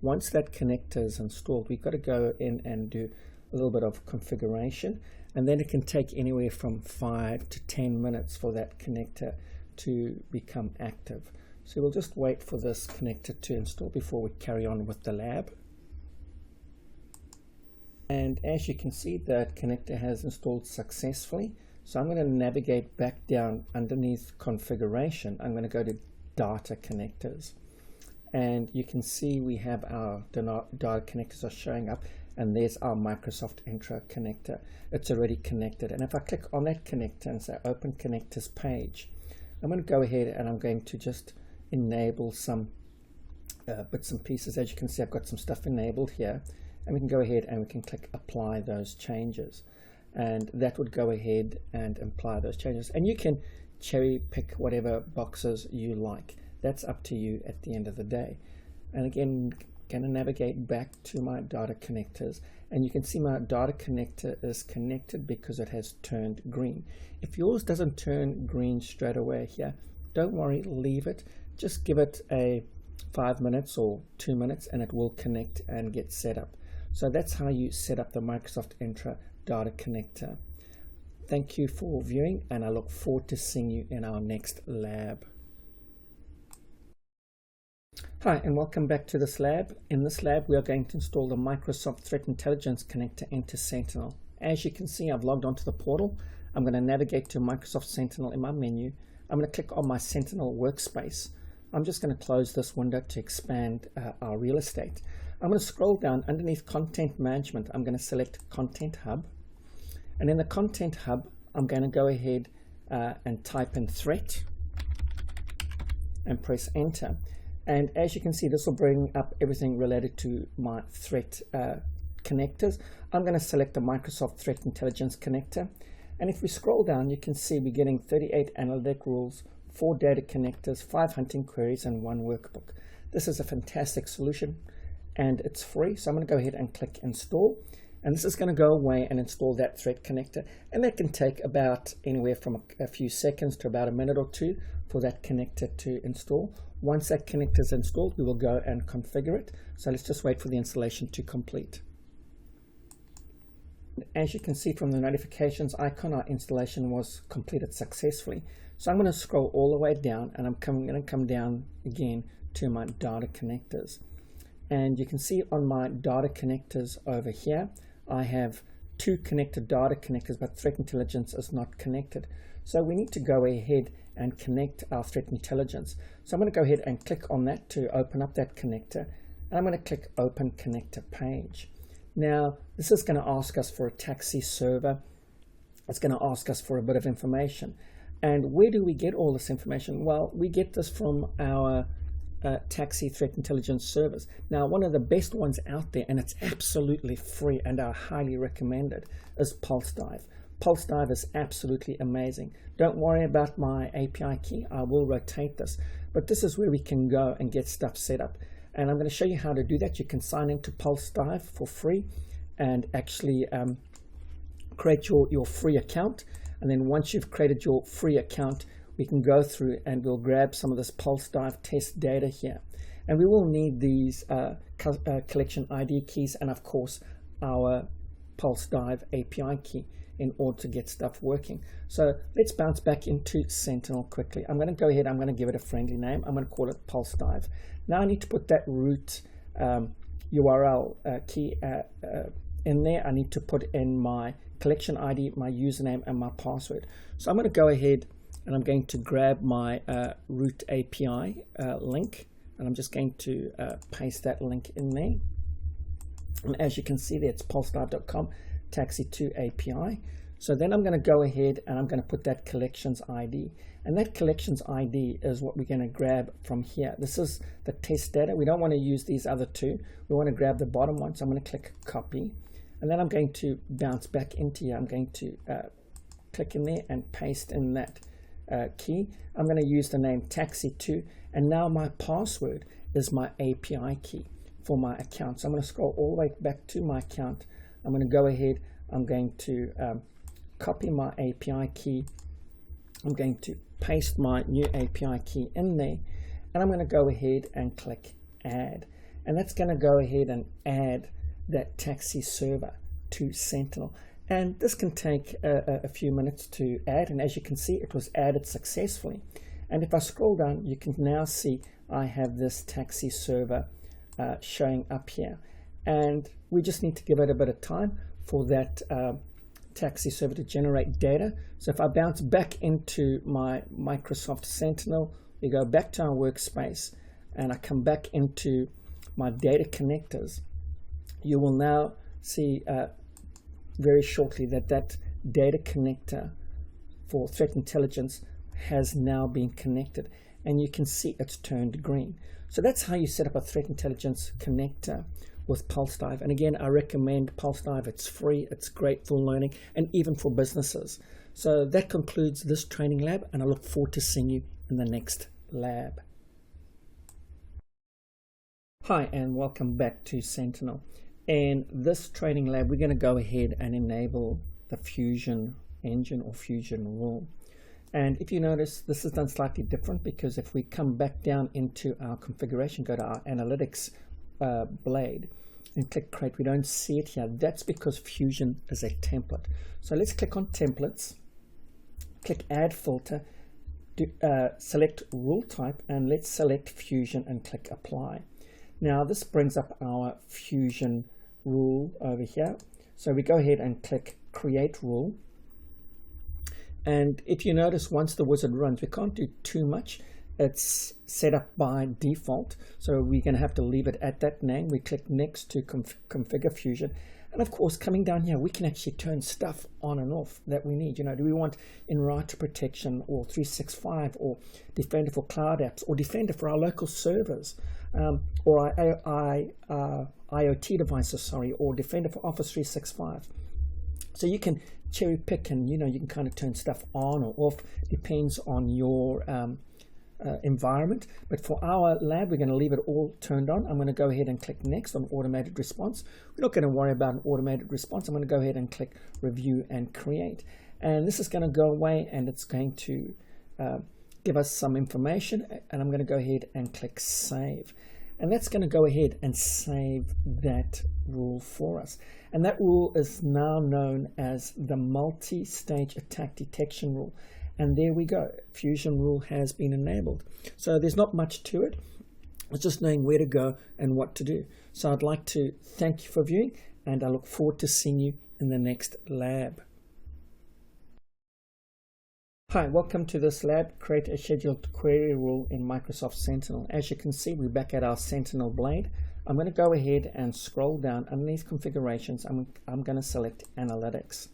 Once that connector is installed, we've got to go in and do a little bit of configuration, and then it can take anywhere from 5 to 10 minutes for that connector to become active. So we'll just wait for this connector to install before we carry on with the lab. And as you can see, that connector has installed successfully. So I'm going to navigate back down underneath configuration. I'm going to go to data connectors. And you can see we have our data connectors are showing up. And there's our Microsoft Entra connector. It's already connected. And if I click on that connector and say open connectors page, I'm going to go ahead and I'm going to just enable some bits and pieces. As you can see, I've got some stuff enabled here, and we can go ahead and we can click apply those changes, and that would go ahead and apply those changes. And you can cherry pick whatever boxes you like. That's up to you at the end of the day. And again, going to navigate back to my data connectors, and you can see my data connector is connected because it has turned green. If yours doesn't turn green straight away here, don't worry, leave it. Just give it a 5 minutes or 2 minutes and it will connect and get set up. So that's how you set up the Microsoft Entra data connector. Thank you for viewing, and I look forward to seeing you in our next lab. Hi, and welcome back to this lab. In this lab, we are going to install the Microsoft Threat Intelligence connector into Sentinel. As you can see, I've logged onto the portal. I'm going to navigate to Microsoft Sentinel in my menu. I'm going to click on my Sentinel workspace. I'm just going to close this window to expand our real estate. I'm going to scroll down underneath Content Management. I'm going to select Content Hub. And in the Content Hub, I'm going to go ahead and type in Threat and press Enter. And as you can see, this will bring up everything related to my threat connectors. I'm going to select the Microsoft Threat Intelligence connector. And if we scroll down, you can see we're getting 38 analytic rules, 4 data connectors, 5 hunting queries, and 1 workbook. This is a fantastic solution, and it's free. So I'm going to go ahead and click Install. And this is going to go away and install that threat connector. And that can take about anywhere from a few seconds to about a minute or two for that connector to install. Once that connector is installed, we will go and configure it. So let's just wait for the installation to complete. As you can see from the notifications icon, our installation was completed successfully. So I'm going to scroll all the way down, and I'm going to come down again to my data connectors. And you can see on my data connectors over here, I have 2 connected data connectors, but Threat Intelligence is not connected. So we need to go ahead and connect our Threat Intelligence. So I'm going to go ahead and click on that to open up that connector. And I'm going to click Open Connector Page. Now, this is going to ask us for a taxi server. It's going to ask us for a bit of information. And where do we get all this information? Well, we get this from our taxi threat intelligence service. Now, one of the best ones out there, and it's absolutely free and I highly recommend it, is PulseDive. PulseDive is absolutely amazing. Don't worry about my API key. I will rotate this. But this is where we can go and get stuff set up. And I'm going to show you how to do that. You can sign into PulseDive for free and actually create your free account. And then once you've created your free account, we can go through and we'll grab some of this PulseDive test data here. And we will need these collection ID keys and of course our PulseDive API key in order to get stuff working. So let's bounce back into Sentinel quickly. I'm going to go ahead, I'm going to give it a friendly name. I'm going to call it PulseDive. Now I need to put that root URL key in there. I need to put in my collection ID, my username, and my password. So I'm going to go ahead and I'm going to grab my root API link, and I'm just going to paste that link in there. And as you can see there, it's pulsedive.com taxi2 API. So then I'm going to go ahead and I'm going to put that collections ID. And that collections ID is what we're going to grab from here. This is the test data. We don't want to use these other two. We want to grab the bottom one. So I'm going to click copy. And then I'm going to bounce back into here. I'm going to click in there and paste in that key. I'm going to use the name taxi2. And now my password is my API key for my account. So I'm going to scroll all the way back to my account. I'm going to go ahead. I'm going to copy my API key. I'm going to paste my new API key in there. And I'm going to go ahead and click add. And that's going to go ahead and add that taxi server to Sentinel. And this can take a few minutes to add. And as you can see, it was added successfully. And if I scroll down, you can now see I have this taxi server showing up here. And we just need to give it a bit of time for that taxi server to generate data. So if I bounce back into my Microsoft Sentinel, we go back to our workspace, and I come back into my data connectors, you will now see very shortly that that data connector for threat intelligence has now been connected. and you can see it's turned green. So that's how you set up a threat intelligence connector with PulseDive. And again, I recommend PulseDive. It's free, it's great for learning, and even for businesses. So that concludes this training lab, and I look forward to seeing you in the next lab. Hi, and welcome back to Sentinel. In this training lab, we're going to go ahead and enable the Fusion engine or Fusion rule. And if you notice, this is done slightly different, because if we come back down into our configuration, go to our analytics blade and click create, we don't see it here. That's because Fusion is a template. So let's click on templates, click add filter, select rule type, and let's select Fusion and click apply. Now this brings up our Fusion rule over here. So we go ahead and click create rule. And if you notice, once the wizard runs, we can't do too much. It's set up by default, so we're going to have to leave it at that name. We click next to configure Fusion, and of course, coming down here, we can actually turn stuff on and off that we need. You know, do we want Entra protection, or 365, or Defender for cloud apps, or Defender for our local servers, or our IoT devices, sorry, or Defender for Office 365. So you can cherry pick, and you can kind of turn stuff on or off, depends on your environment. But for our lab, we're going to leave it all turned on. I'm going to go ahead and click next on automated response. We're not going to worry about an automated response. I'm going to go ahead and click review and create, and this is going to go away, and it's going to give us some information, and I'm going to go ahead and click save. And that's going to go ahead and save that rule for us. And that rule is now known as the multi-stage attack detection rule. And there we go. Fusion rule has been enabled. So there's not much to it. It's just knowing where to go and what to do. So I'd like to thank you for viewing, and I look forward to seeing you in the next lab. Hi, welcome to this lab, create a scheduled query rule in Microsoft Sentinel. As you can see, we're back at our Sentinel blade. I'm going to go ahead and scroll down underneath configurations. I'm going to select analytics.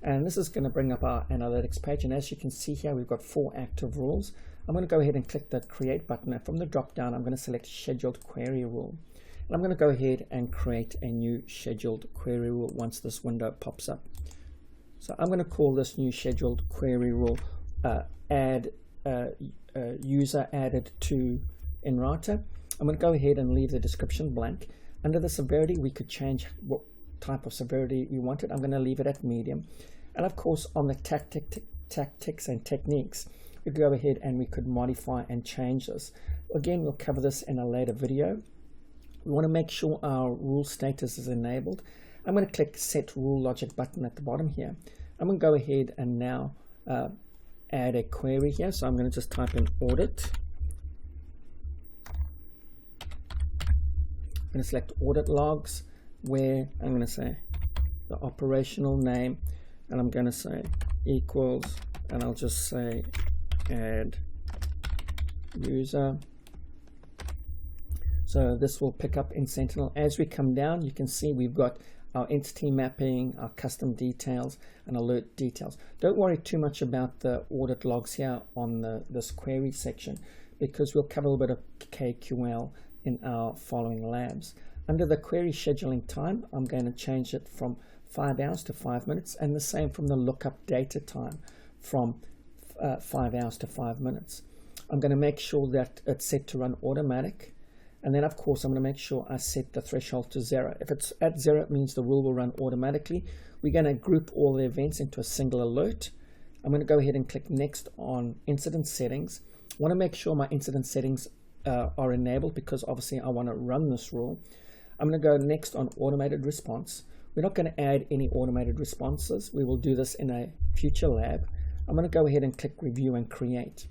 And this is going to bring up our analytics page. And as you can see here, we've got 4 active rules. I'm going to go ahead and click the create button. And from the drop down, I'm going to select scheduled query rule. And I'm going to go ahead and create a new scheduled query rule once this window pops up. So I'm going to call this new scheduled query rule add user added to Entra. I'm going to go ahead and leave the description blank. Under the severity, we could change what type of severity we wanted. I'm going to leave it at medium. And of course, on the tactics and techniques, we could go ahead and we could modify and change this. Again, we'll cover this in a later video. We want to make sure our rule status is enabled. I'm going to click set rule logic button at the bottom here. I'm going to go ahead and now add a query here. So I'm going to just type in audit. I'm going to select audit logs, where I'm going to say the operational name, and I'm going to say equals, and I'll just say add user. So this will pick up in Sentinel. As we come down, you can see we've got our entity mapping, our custom details, and alert details. Don't worry too much about the audit logs here on this query section, because we'll cover a little bit of KQL in our following labs. Under the query scheduling time, I'm going to change it from 5 hours to 5 minutes, and the same from the lookup data time from 5 hours to 5 minutes. I'm going to make sure that it's set to run automatic. And then, of course, I'm going to make sure I set the threshold to 0. If it's at 0, it means the rule will run automatically. We're going to group all the events into a single alert. I'm going to go ahead and click next on incident settings. I want to make sure my incident settings are enabled, because obviously I want to run this rule. I'm going to go next on automated response. We're not going to add any automated responses. We will do this in a future lab. I'm going to go ahead and click review and create.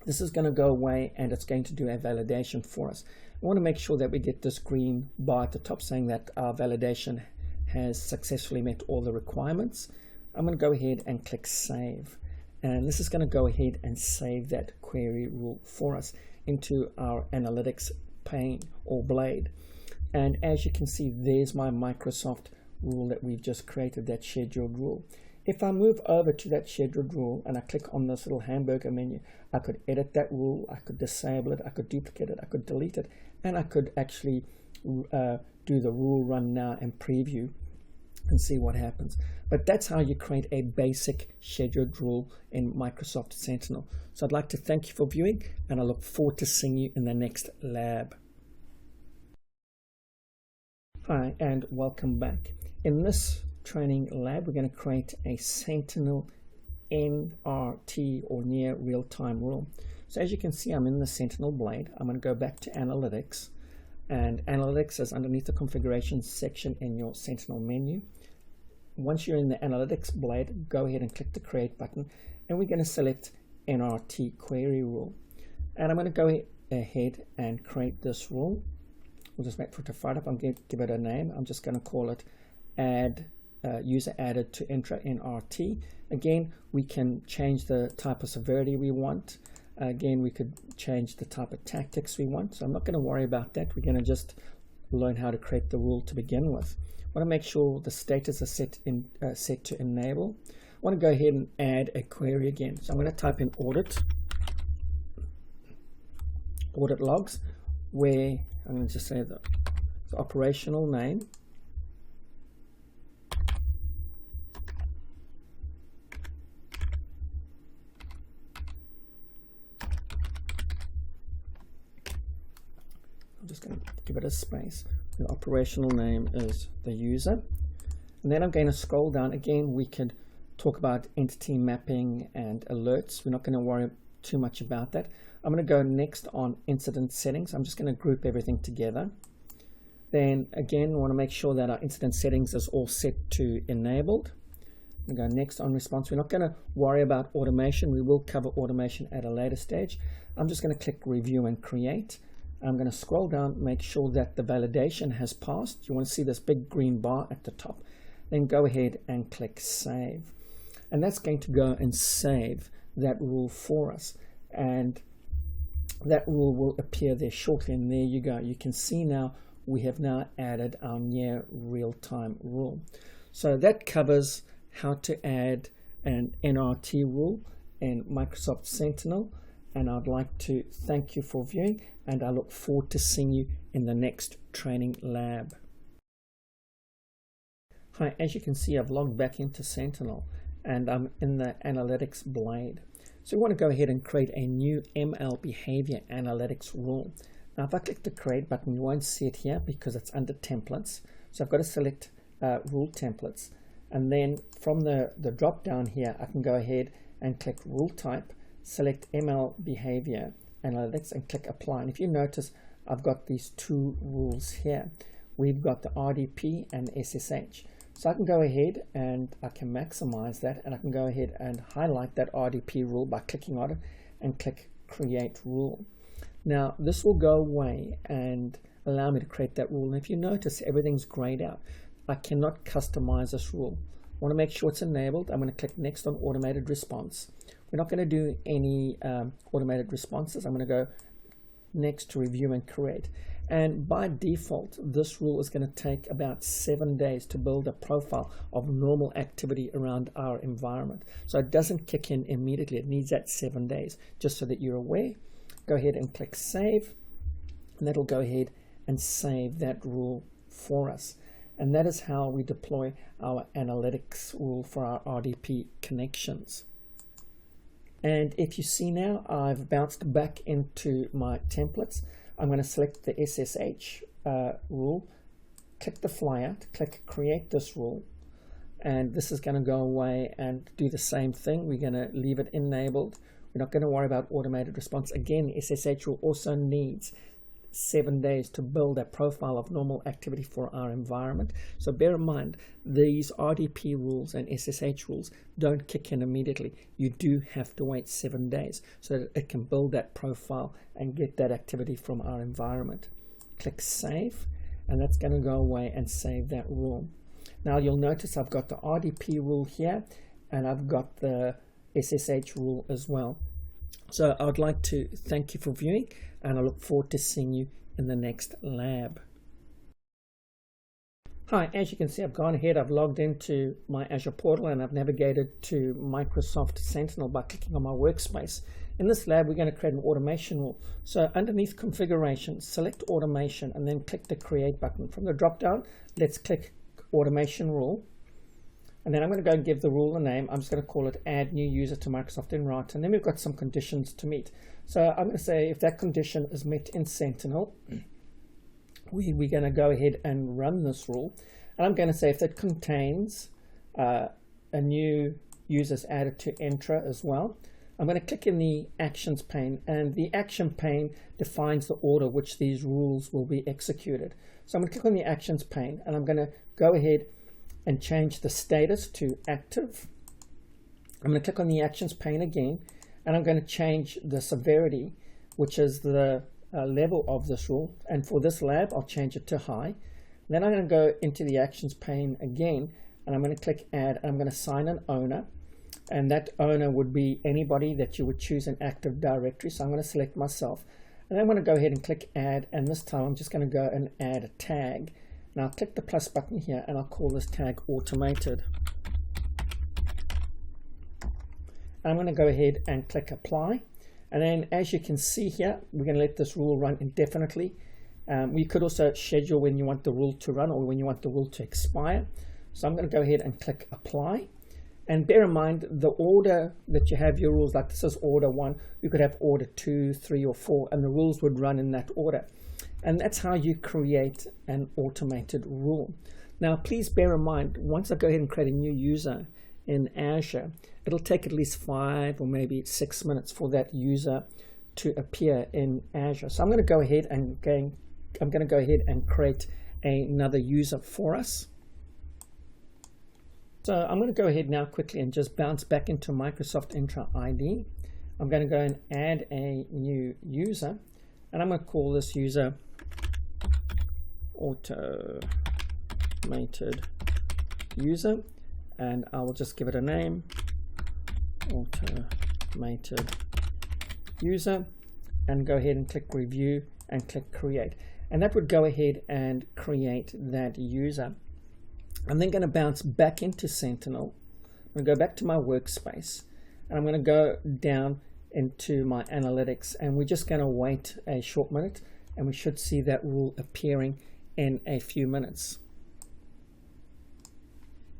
This is going to go away, and it's going to do a validation for us. I want to make sure that we get this green bar at the top saying that our validation has successfully met all the requirements. I'm going to go ahead and click save. And this is going to go ahead and save that query rule for us into our analytics pane or blade. And as you can see, there's my Microsoft rule that we've just created, that scheduled rule. If I move over to that scheduled rule and I click on this little hamburger menu, I could edit that rule, I could disable it, I could duplicate it, I could delete it, and I could actually do the rule run now and preview and see what happens. But that's how you create a basic scheduled rule in Microsoft Sentinel. So I'd like to thank you for viewing, and I look forward to seeing you in the next lab. Hi, and welcome back. In this training lab, we're going to create a Sentinel NRT, or near real-time rule. So as you can see, I'm in the Sentinel blade. I'm going to go back to Analytics, and Analytics is underneath the Configurations section in your Sentinel menu. Once you're in the Analytics blade, go ahead and click the Create button, and we're going to select NRT Query Rule. And I'm going to go ahead and create this rule. We'll just wait for it to fire up. I'm going to give it a name. I'm just going to call it Add User Added to Entra NRT. Again, we can change the type of severity we want. Again, we could change the type of tactics we want. So I'm not going to worry about that. We're going to just learn how to create the rule to begin with. I want to make sure the status is set to enable. I want to go ahead and add a query again. So I'm going to type in audit logs, where I'm going to just say the operational name, I'm just going to give it a space. The operational name is the user, and then I'm going to scroll down. Again, we could talk about entity mapping and alerts. We're not going to worry too much about that. I'm going to go next on incident settings. I'm just going to group everything together. Then again, we want to make sure that our incident settings is all set to enabled. I'm going to go next on response. We're not going to worry about automation. We will cover automation at a later stage. I'm just going to click review and create. I'm going to scroll down, make sure that the validation has passed. You want to see this big green bar at the top. Then go ahead and click save. And that's going to go and save that rule for us. And that rule will appear there shortly. And there you go. You can see now we have now added our near real-time rule. So that covers how to add an NRT rule in Microsoft Sentinel. And I'd like to thank you for viewing, and I look forward to seeing you in the next training lab. Hi, as you can see, I've logged back into Sentinel and I'm in the Analytics blade. So we want to go ahead and create a new ML Behavior Analytics rule. Now if I click the Create button, you won't see it here because it's under Templates. So I've got to select Rule Templates, and then from the drop down here, I can go ahead and click Rule Type, select ML Behavior Analytics, and click Apply. And if you notice, I've got these two rules here. We've got the RDP and SSH. So I can go ahead and I can maximize that, and I can go ahead and highlight that RDP rule by clicking on it and click Create Rule. Now this will go away and allow me to create that rule. And if you notice, everything's grayed out. I cannot customize this rule. I want to make sure it's enabled. I'm going to click Next on Automated Response. We're not going to do any automated responses. I'm going to go next to Review and Create. And by default, this rule is going to take about 7 days to build a profile of normal activity around our environment. So it doesn't kick in immediately. It needs that 7 days. Just so that you're aware, go ahead and click Save, and that'll go ahead and save that rule for us. And that is how we deploy our analytics rule for our RDP connections. And if you see now, I've bounced back into my templates. I'm going to select the SSH rule, click the flyout, click Create This Rule, and this is going to go away and do the same thing. We're going to leave it enabled. We're not going to worry about automated response. Again, SSH rule also needs 7 days to build a profile of normal activity for our environment. So bear in mind, these RDP rules and SSH rules don't kick in immediately. You do have to wait 7 days so that it can build that profile and get that activity from our environment. Click Save, and that's going to go away and save that rule. Now you'll notice I've got the RDP rule here, and I've got the SSH rule as well. So I'd like to thank you for viewing, and I look forward to seeing you in the next lab. Hi, as you can see, I've gone ahead, I've logged into my Azure portal and I've navigated to Microsoft Sentinel by clicking on my workspace. In this lab, we're going to create an automation rule. So underneath configuration, select automation and then click the create button. From the drop down, let's click automation rule. And then I'm going to go and give the rule a name. I'm just going to call it add new user to Microsoft Entra. And then we've got some conditions to meet. So I'm going to say if that condition is met in Sentinel, we're going to go ahead and run this rule. And I'm going to say if that contains a new user's added to Entra as well. I'm going to click in the actions pane, and the action pane defines the order which these rules will be executed. So I'm going to click on the actions pane and I'm going to go ahead and change the status to active. I'm going to click on the actions pane again and I'm going to change the severity, which is the level of this rule, and for this lab I'll change it to high. Then I'm going to go into the actions pane again and I'm going to click add and I'm going to assign an owner, and that owner would be anybody that you would choose in Active Directory. So I'm going to select myself and I'm going to go ahead and click add, and this time I'm just going to go and add a tag. Now I'll click the plus button here and I'll call this tag automated. I'm going to go ahead and click apply. And then as you can see here, we're going to let this rule run indefinitely. We could also schedule when you want the rule to run or when you want the rule to expire. So I'm going to go ahead and click apply. And bear in mind the order that you have your rules, like this is order 1, you could have order 2, 3 or 4, and the rules would run in that order. And that's how you create an automated rule. Now please bear in mind, once I go ahead and create a new user in Azure, it'll take at least 5 or maybe 6 minutes for that user to appear in Azure. So I'm going to go ahead and create another user for us. So I'm going to go ahead now quickly and just bounce back into Microsoft Entra ID. I'm going to go and add a new user, and I'm going to call this user automated user, and I will just give it a name, automated user, and go ahead and click review and click create, and that would go ahead and create that user. I'm then going to bounce back into Sentinel. I'm going to go back to my workspace and I'm going to go down into my analytics, and we're just going to wait a short minute and we should see that rule appearing in a few minutes.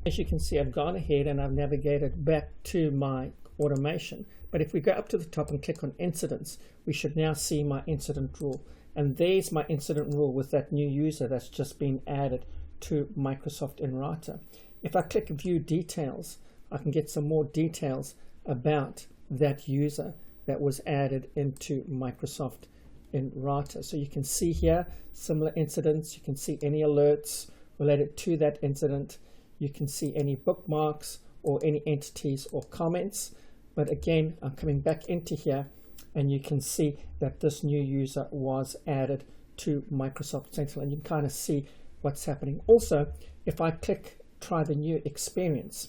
As you can see, I've gone ahead and I've navigated back to my automation, but if we go up to the top and click on incidents, we should now see my incident rule, and there's my incident rule with that new user that's just been added to Microsoft Entra. If I click view details, I can get some more details about that user that was added into Microsoft Entra. So you can see here similar incidents, you can see any alerts related to that incident, you can see any bookmarks or any entities or comments. But again, I'm coming back into here and you can see that this new user was added to Microsoft Sentinel, and you can kind of see what's happening. Also, if I click try the new experience,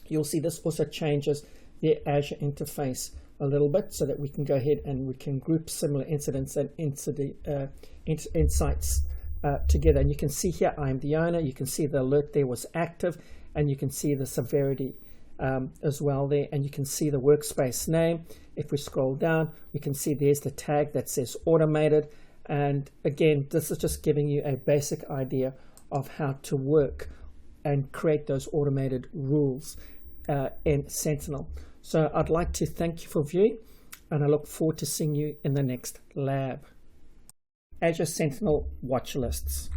you'll see this also changes the Azure interface a little bit so that we can go ahead and we can group similar incidents and insights together. And you can see here I'm the owner, you can see the alert there was active, and you can see the severity as well there, and you can see the workspace name. If we scroll down, we can see there's the tag that says automated. And again, this is just giving you a basic idea of how to work and create those automated rules in Sentinel. So I'd like to thank you for viewing, and I look forward to seeing you in the next lab. Azure Sentinel watch lists.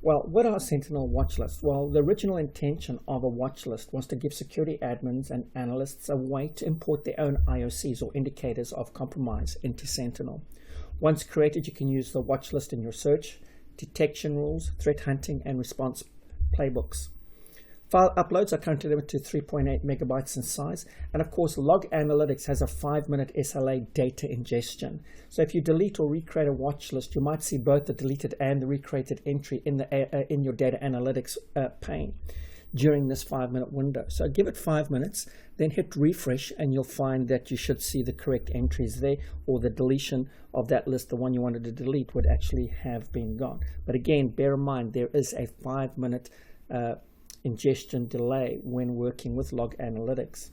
Well, what are Sentinel watch lists? Well, the original intention of a watch list was to give security admins and analysts a way to import their own IOCs or indicators of compromise into Sentinel. Once created, you can use the watch list in your search, detection rules, threat hunting, and response playbooks. File uploads are currently limited to 3.8 megabytes in size, and of course Log Analytics has a 5-minute SLA data ingestion. So if you delete or recreate a watch list, you might see both the deleted and the recreated entry in your data analytics pane. during this 5-minute window. So give it 5 minutes, then hit refresh, and you'll find that you should see the correct entries there, or the deletion of that list, the one you wanted to delete, would actually have been gone. But again, bear in mind there is a 5-minute ingestion delay when working with log analytics.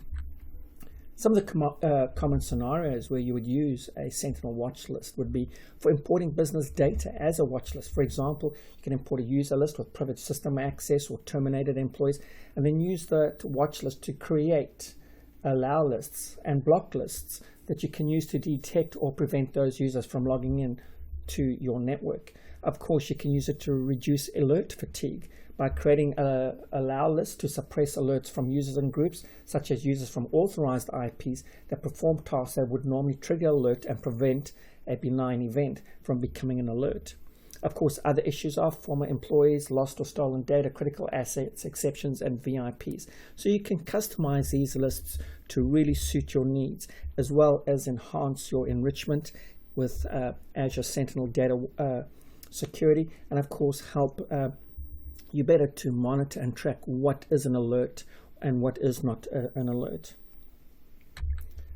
Some of the common scenarios where you would use a Sentinel watch list would be for importing business data as a watch list. For example, you can import a user list with privileged system access or terminated employees, and then use the watch list to create allow lists and block lists that you can use to detect or prevent those users from logging in to your network. Of course, you can use it to reduce alert fatigue by creating a allow list to suppress alerts from users and groups, such as users from authorized IPs that perform tasks that would normally trigger alert and prevent a benign event from becoming an alert. Of course, other issues are former employees, lost or stolen data, critical assets, exceptions, and VIPs. So you can customize these lists to really suit your needs, as well as enhance your enrichment with Azure Sentinel data security, and of course help you better to monitor and track what is an alert and what is not an alert.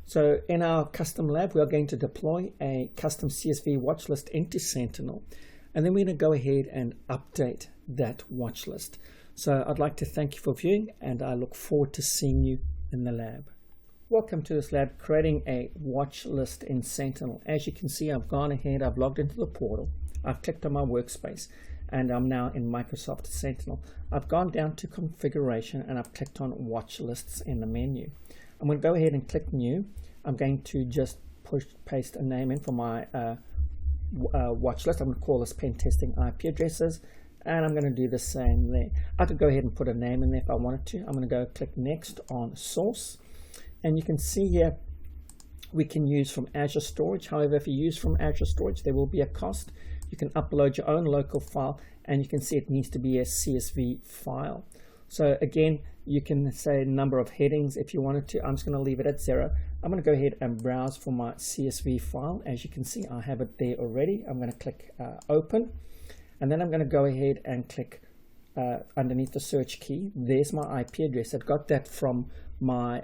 So in our custom lab, we are going to deploy a custom CSV watch list into Sentinel, and then we're going to go ahead and update that watch list. So I'd like to thank you for viewing, and I look forward to seeing you in the lab. Welcome to this lab, creating a watch list in Sentinel. As you can see, I've gone ahead, I've logged into the portal, I've clicked on my workspace, and I'm now in Microsoft Sentinel. I've gone down to configuration and I've clicked on watch lists in the menu. I'm going to go ahead and click new. I'm going to just paste a name in for my watch list. I'm going to call this pen testing IP addresses, and I'm going to do the same there. I could go ahead and put a name in there if I wanted to. I'm going to go click next on source, and you can see here we can use from Azure Storage. However, if you use from Azure Storage, there will be a cost. You can upload your own local file, and you can see it needs to be a CSV file. So again, you can say number of headings if you wanted to. I'm just going to leave it at 0. I'm going to go ahead and browse for my CSV file. As you can see, I have it there already. I'm going to click open, and then I'm going to go ahead and click underneath the search key. There's my IP address. I got that from my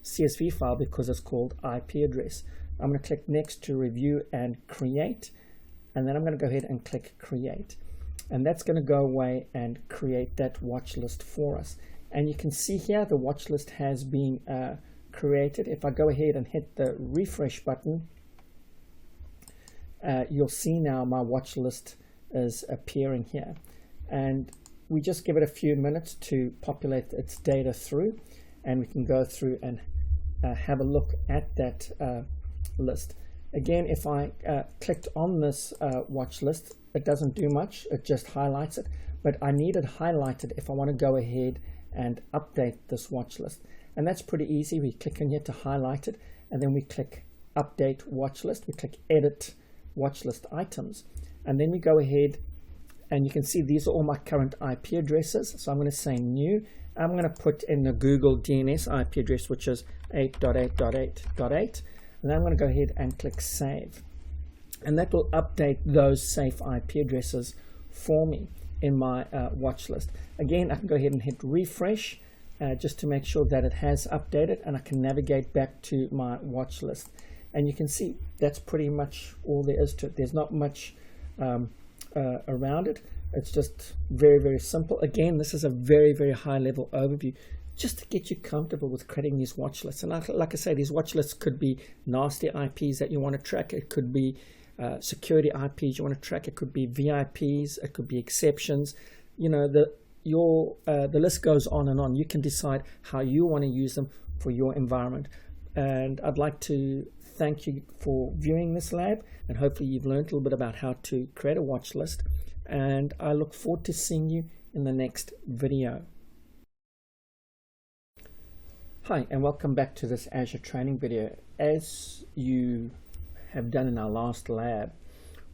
CSV file because it's called IP address. I'm going to click next to review and create, and then I'm going to go ahead and click create, and that's going to go away and create that watch list for us. And you can see here the watch list has been created. If I go ahead and hit the refresh button, you'll see now my watch list is appearing here, and we just give it a few minutes to populate its data through, and we can go through and have a look at that list. Again, if I clicked on this watch list, it doesn't do much, it just highlights it, but I need it highlighted if I want to go ahead and update this watch list. And that's pretty easy. We click on here to highlight it, and then we click update watch list, we click edit watch list items, and then we go ahead, and you can see these are all my current IP addresses. So I'm going to say new. I'm going to put in the Google DNS IP address, which is 8.8.8.8, and then I'm going to go ahead and click save, and that will update those safe IP addresses for me in my watch list. Again, I can go ahead and hit refresh just to make sure that it has updated, and I can navigate back to my watch list, and you can see that's pretty much all there is to it. There's not much around it. It's just very, very simple. Again, this is a very, very high level overview just to get you comfortable with creating these watch lists. And like I say, these watch lists could be nasty IPs that you want to track. It could be security IPs you want to track. It could be VIPs. It could be exceptions. You know, the list goes on and on. You can decide how you want to use them for your environment. And I'd like to thank you for viewing this lab, and hopefully you've learned a little bit about how to create a watch list. And I look forward to seeing you in the next video. Hi, and welcome back to this Azure training video. As you have done in our last lab,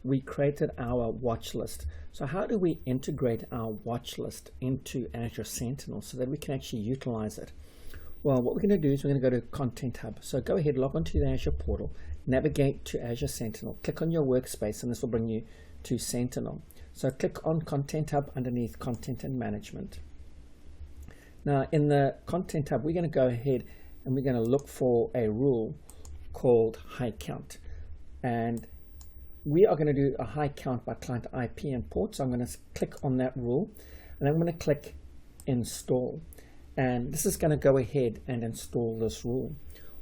we created our watch list. So how do we integrate our watch list into Azure Sentinel so that we can actually utilize it? Well, what we're going to do is we're going to go to Content Hub. So go ahead, log onto the Azure portal, navigate to Azure Sentinel, click on your workspace, and this will bring you to Sentinel. So click on Content Hub underneath Content and Management. Now in the content tab, we're going to go ahead and we're going to look for a rule called high count. And we are going to do a high count by client IP and port. So I'm going to click on that rule and I'm going to click install. And this is going to go ahead and install this rule.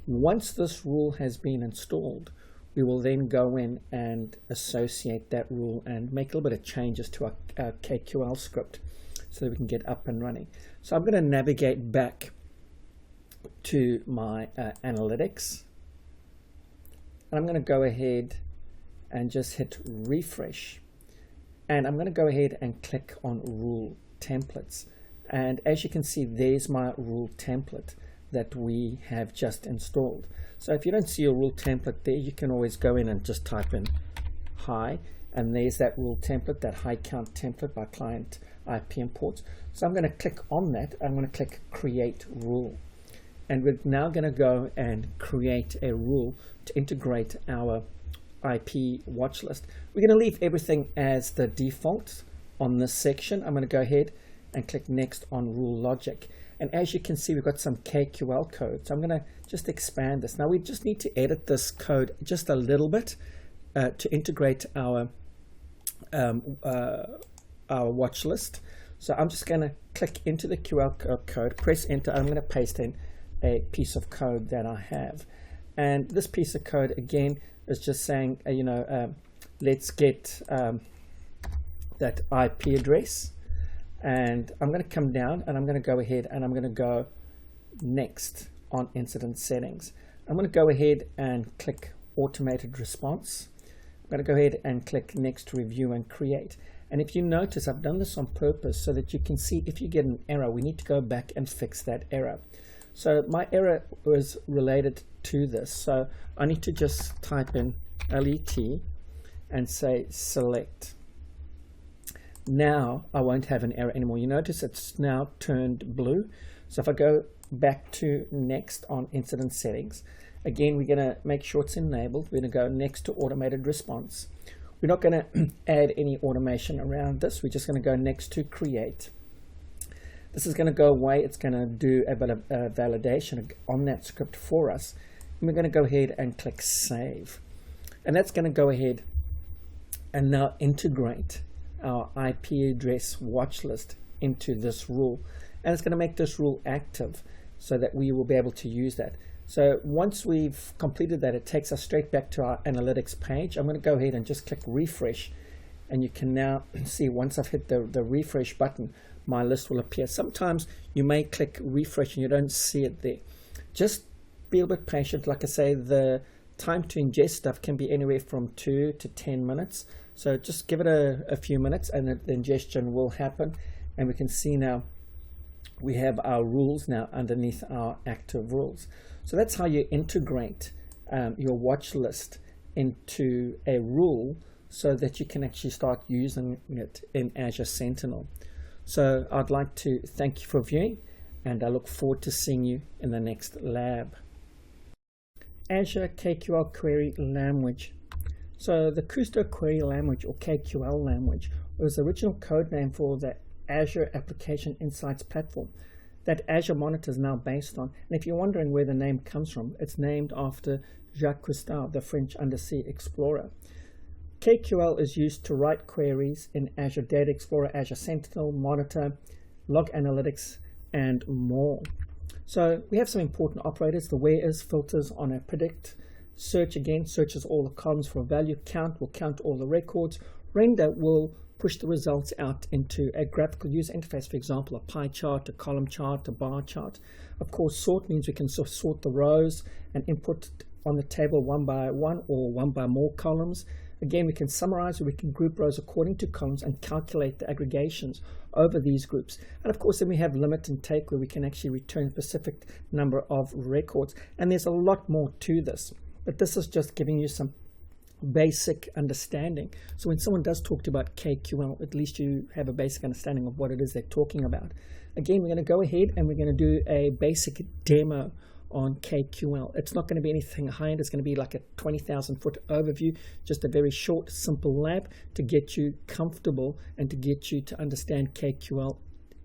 Once this rule has been installed, we will then go in and associate that rule and make a little bit of changes to our KQL script so that we can get up and running. So I'm going to navigate back to my analytics. And I'm going to go ahead and just hit refresh. And I'm going to go ahead and click on rule templates. And as you can see, there's my rule template that we have just installed. So if you don't see your rule template there, you can always go in and just type in high, and there's that rule template, that high count template by client IP and ports. So I'm going to click on that. I'm going to click create rule. And we're now going to go and create a rule to integrate our IP watch list. We're going to leave everything as the default on this section. I'm going to go ahead and click next on rule logic. And as you can see, we've got some KQL code. So I'm going to just expand this. Now we just need to edit this code just a little bit to integrate our watch list. So I'm just going to click into the QL code, press enter. I'm going to paste in a piece of code that I have. And this piece of code, again, is just saying, let's get that IP address. And I'm going to come down and I'm going to go ahead and I'm going to go next on incident settings. I'm going to go ahead and click automated response. I'm going to go ahead and click next review and create. And if you notice, I've done this on purpose so that you can see if you get an error, we need to go back and fix that error. So my error was related to this. So I need to just type in LET and say select. Now I won't have an error anymore. You notice it's now turned blue. So if I go back to next on incident settings, again, we're going to make sure it's enabled. We're going to go next to automated response. We're not going to add any automation around this. We're just going to go next to create. This is going to go away. It's going to do a bit of validation on that script for us. And we're going to go ahead and click save. And that's going to go ahead and now integrate our IP address watch list into this rule. And it's going to make this rule active so that we will be able to use that. So once we've completed that, it takes us straight back to our analytics page. I'm going to go ahead and just click refresh. And you can now see once I've hit the refresh button, my list will appear. Sometimes you may click refresh and you don't see it there. Just be a bit patient. Like I say, the time to ingest stuff can be anywhere from 2 to 10 minutes. So just give it a few minutes and the ingestion will happen. And we can see now we have our rules now underneath our active rules. So that's how you integrate your watch list into a rule so that you can actually start using it in Azure Sentinel. So I'd like to thank you for viewing, and I look forward to seeing you in the next lab. Azure KQL Query Language. So the Kusto Query Language, or KQL language, was the original code name for the Azure Application Insights platform that Azure Monitor is now based on. And if you're wondering where the name comes from, it's named after Jacques Cousteau, the French undersea explorer. KQL is used to write queries in Azure Data Explorer, Azure Sentinel, Monitor, Log Analytics, and more. So we have some important operators. The where is filters on a predict. Search, again, searches all the columns for a value. Count will count all the records. Render will push the results out into a graphical user interface, for example, a pie chart, a column chart, a bar chart. Of course, sort means we can sort the rows and input on the table one by one or one by more columns. Again, we can summarize or we can group rows according to columns and calculate the aggregations over these groups. And of course, then we have limit and take, where we can actually return a specific number of records. And there's a lot more to this, but this is just giving you some basic understanding. So when someone does talk about KQL, at least you have a basic understanding of what it is they're talking about. Again, we're going to go ahead and we're going to do a basic demo on KQL. It's not going to be anything high-end. It's going to be like a 20,000 foot overview, just a very short, simple lab to get you comfortable and to get you to understand KQL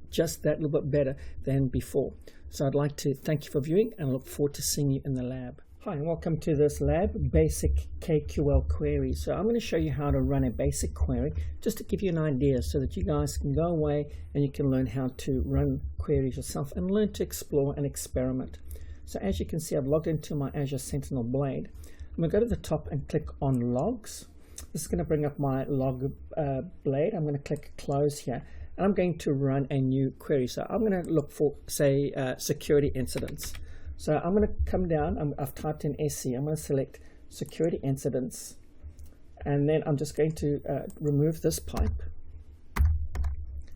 just that little bit better than before. So I'd like to thank you for viewing and look forward to seeing you in the lab. Hi and welcome to this lab, basic KQL query. So I'm going to show you how to run a basic query just to give you an idea so that you guys can go away and you can learn how to run queries yourself and learn to explore and experiment. So as you can see, I've logged into my Azure Sentinel Blade. I'm going to go to the top and click on logs. This is going to bring up my log blade. I'm going to click close here and I'm going to run a new query. So I'm going to look for, say, security incidents. So I'm going to come down, I've typed in SC, I'm going to select security incidents, and then I'm just going to remove this pipe,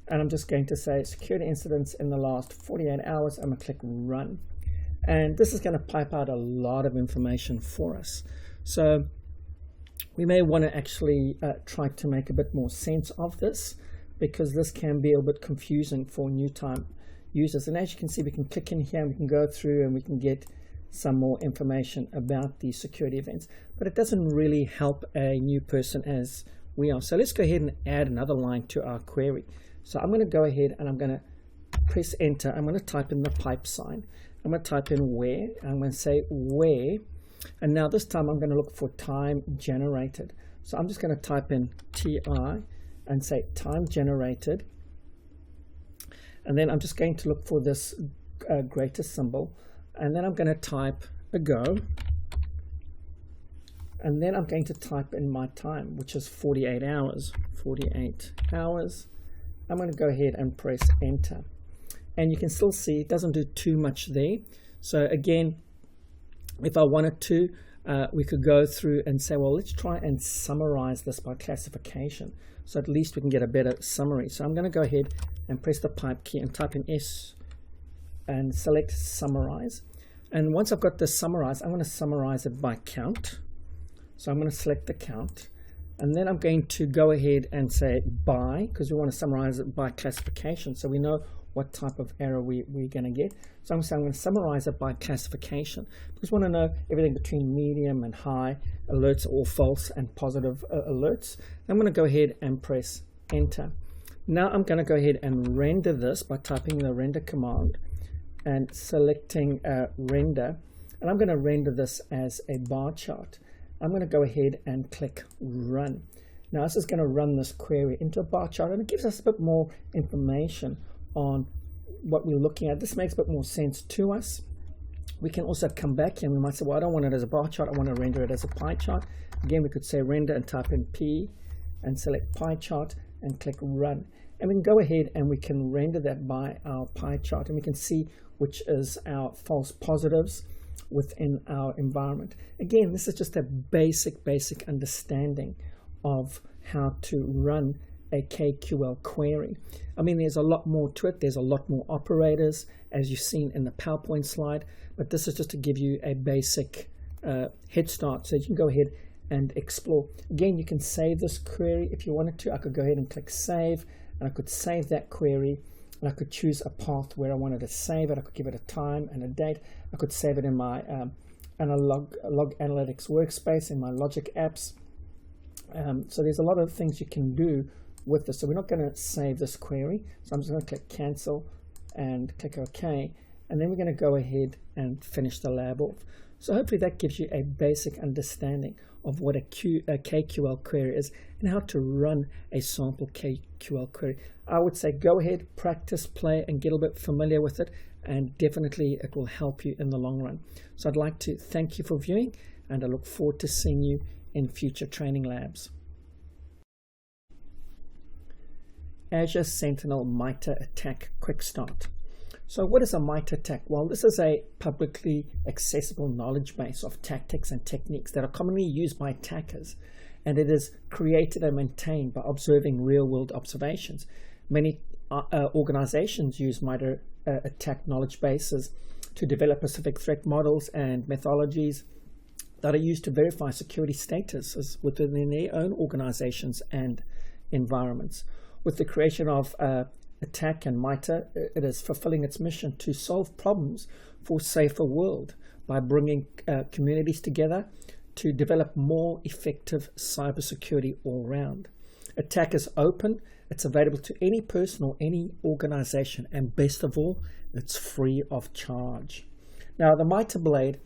and I'm just going to say security incidents in the last 48 hours, I'm going to click run. And this is going to pipe out a lot of information for us. So we may want to actually try to make a bit more sense of this, because this can be a bit confusing for new time users. And as you can see, we can click in here and we can go through and we can get some more information about these security events, but it doesn't really help a new person as we are. So let's go ahead and add another line to our query. So I'm going to go ahead and I'm going to press enter. I'm going to type in the pipe sign. I'm going to type in where. I'm going to say where, and now this time I'm going to look for time generated. So I'm just going to type in TI and say time generated. And then I'm just going to look for this greater symbol, and then I'm going to type a go, and then I'm going to type in my time, which is 48 hours. 48 hours. I'm going to go ahead and press enter, and you can still see it doesn't do too much there. So again, if I wanted to, we could go through and say, well, let's try and summarize this by classification, so at least we can get a better summary. So I'm going to go ahead and press the pipe key and type in S and select summarize. And once I've got this summarized, I'm going to summarize it by count. So I'm going to select the count, and then I'm going to go ahead and say by, because we want to summarize it by classification, so we know what type of error we're going to get. So I'm going to summarize it by classification, because we want to know everything between medium and high alerts, or false and positive alerts. I'm going to go ahead and press enter. Now I'm going to go ahead and render this by typing the render command and selecting render, and I'm going to render this as a bar chart. I'm going to go ahead and click run. Now this is going to run this query into a bar chart, and it gives us a bit more information on what we're looking at. This makes a bit more sense to us. We can also come back here and we might say, well, I don't want it as a bar chart, I want to render it as a pie chart. Again, we could say render and type in P and select pie chart and click run, and we can go ahead and we can render that by our pie chart, and we can see which is our false positives within our environment. Again, this is just a basic understanding of how to run a KQL query. I mean, there's a lot more to it. There's a lot more operators, as you've seen in the PowerPoint slide, but this is just to give you a basic head start so you can go ahead and explore. Again, you can save this query if you wanted to. I could go ahead and click save, and I could save that query, and I could choose a path where I wanted to save it. I could give it a time and a date. I could save it in my log analytics workspace, in my logic apps. So there's a lot of things you can do with this. So we're not going to save this query, so I'm just going to click cancel and click OK, and then we're going to go ahead and finish the lab off. So hopefully that gives you a basic understanding of what a KQL query is and how to run a sample KQL query. I would say go ahead, practice, play, and get a bit familiar with it, and definitely it will help you in the long run. So I'd like to thank you for viewing, and I look forward to seeing you in future training labs. Azure Sentinel MITRE ATT&CK Quick Start. So what is a MITRE ATT&CK? Well, this is a publicly accessible knowledge base of tactics and techniques that are commonly used by attackers, and it is created and maintained by observing real-world observations. Many organizations use MITRE ATT&CK knowledge bases to develop specific threat models and methodologies that are used to verify security statuses within their own organizations and environments. With the creation of ATT&CK and MITRE, it is fulfilling its mission to solve problems for a safer world by bringing communities together to develop more effective cybersecurity all round. Attack is open, it's available to any person or any organization, and best of all, it's free of charge. Now, the MITRE Blade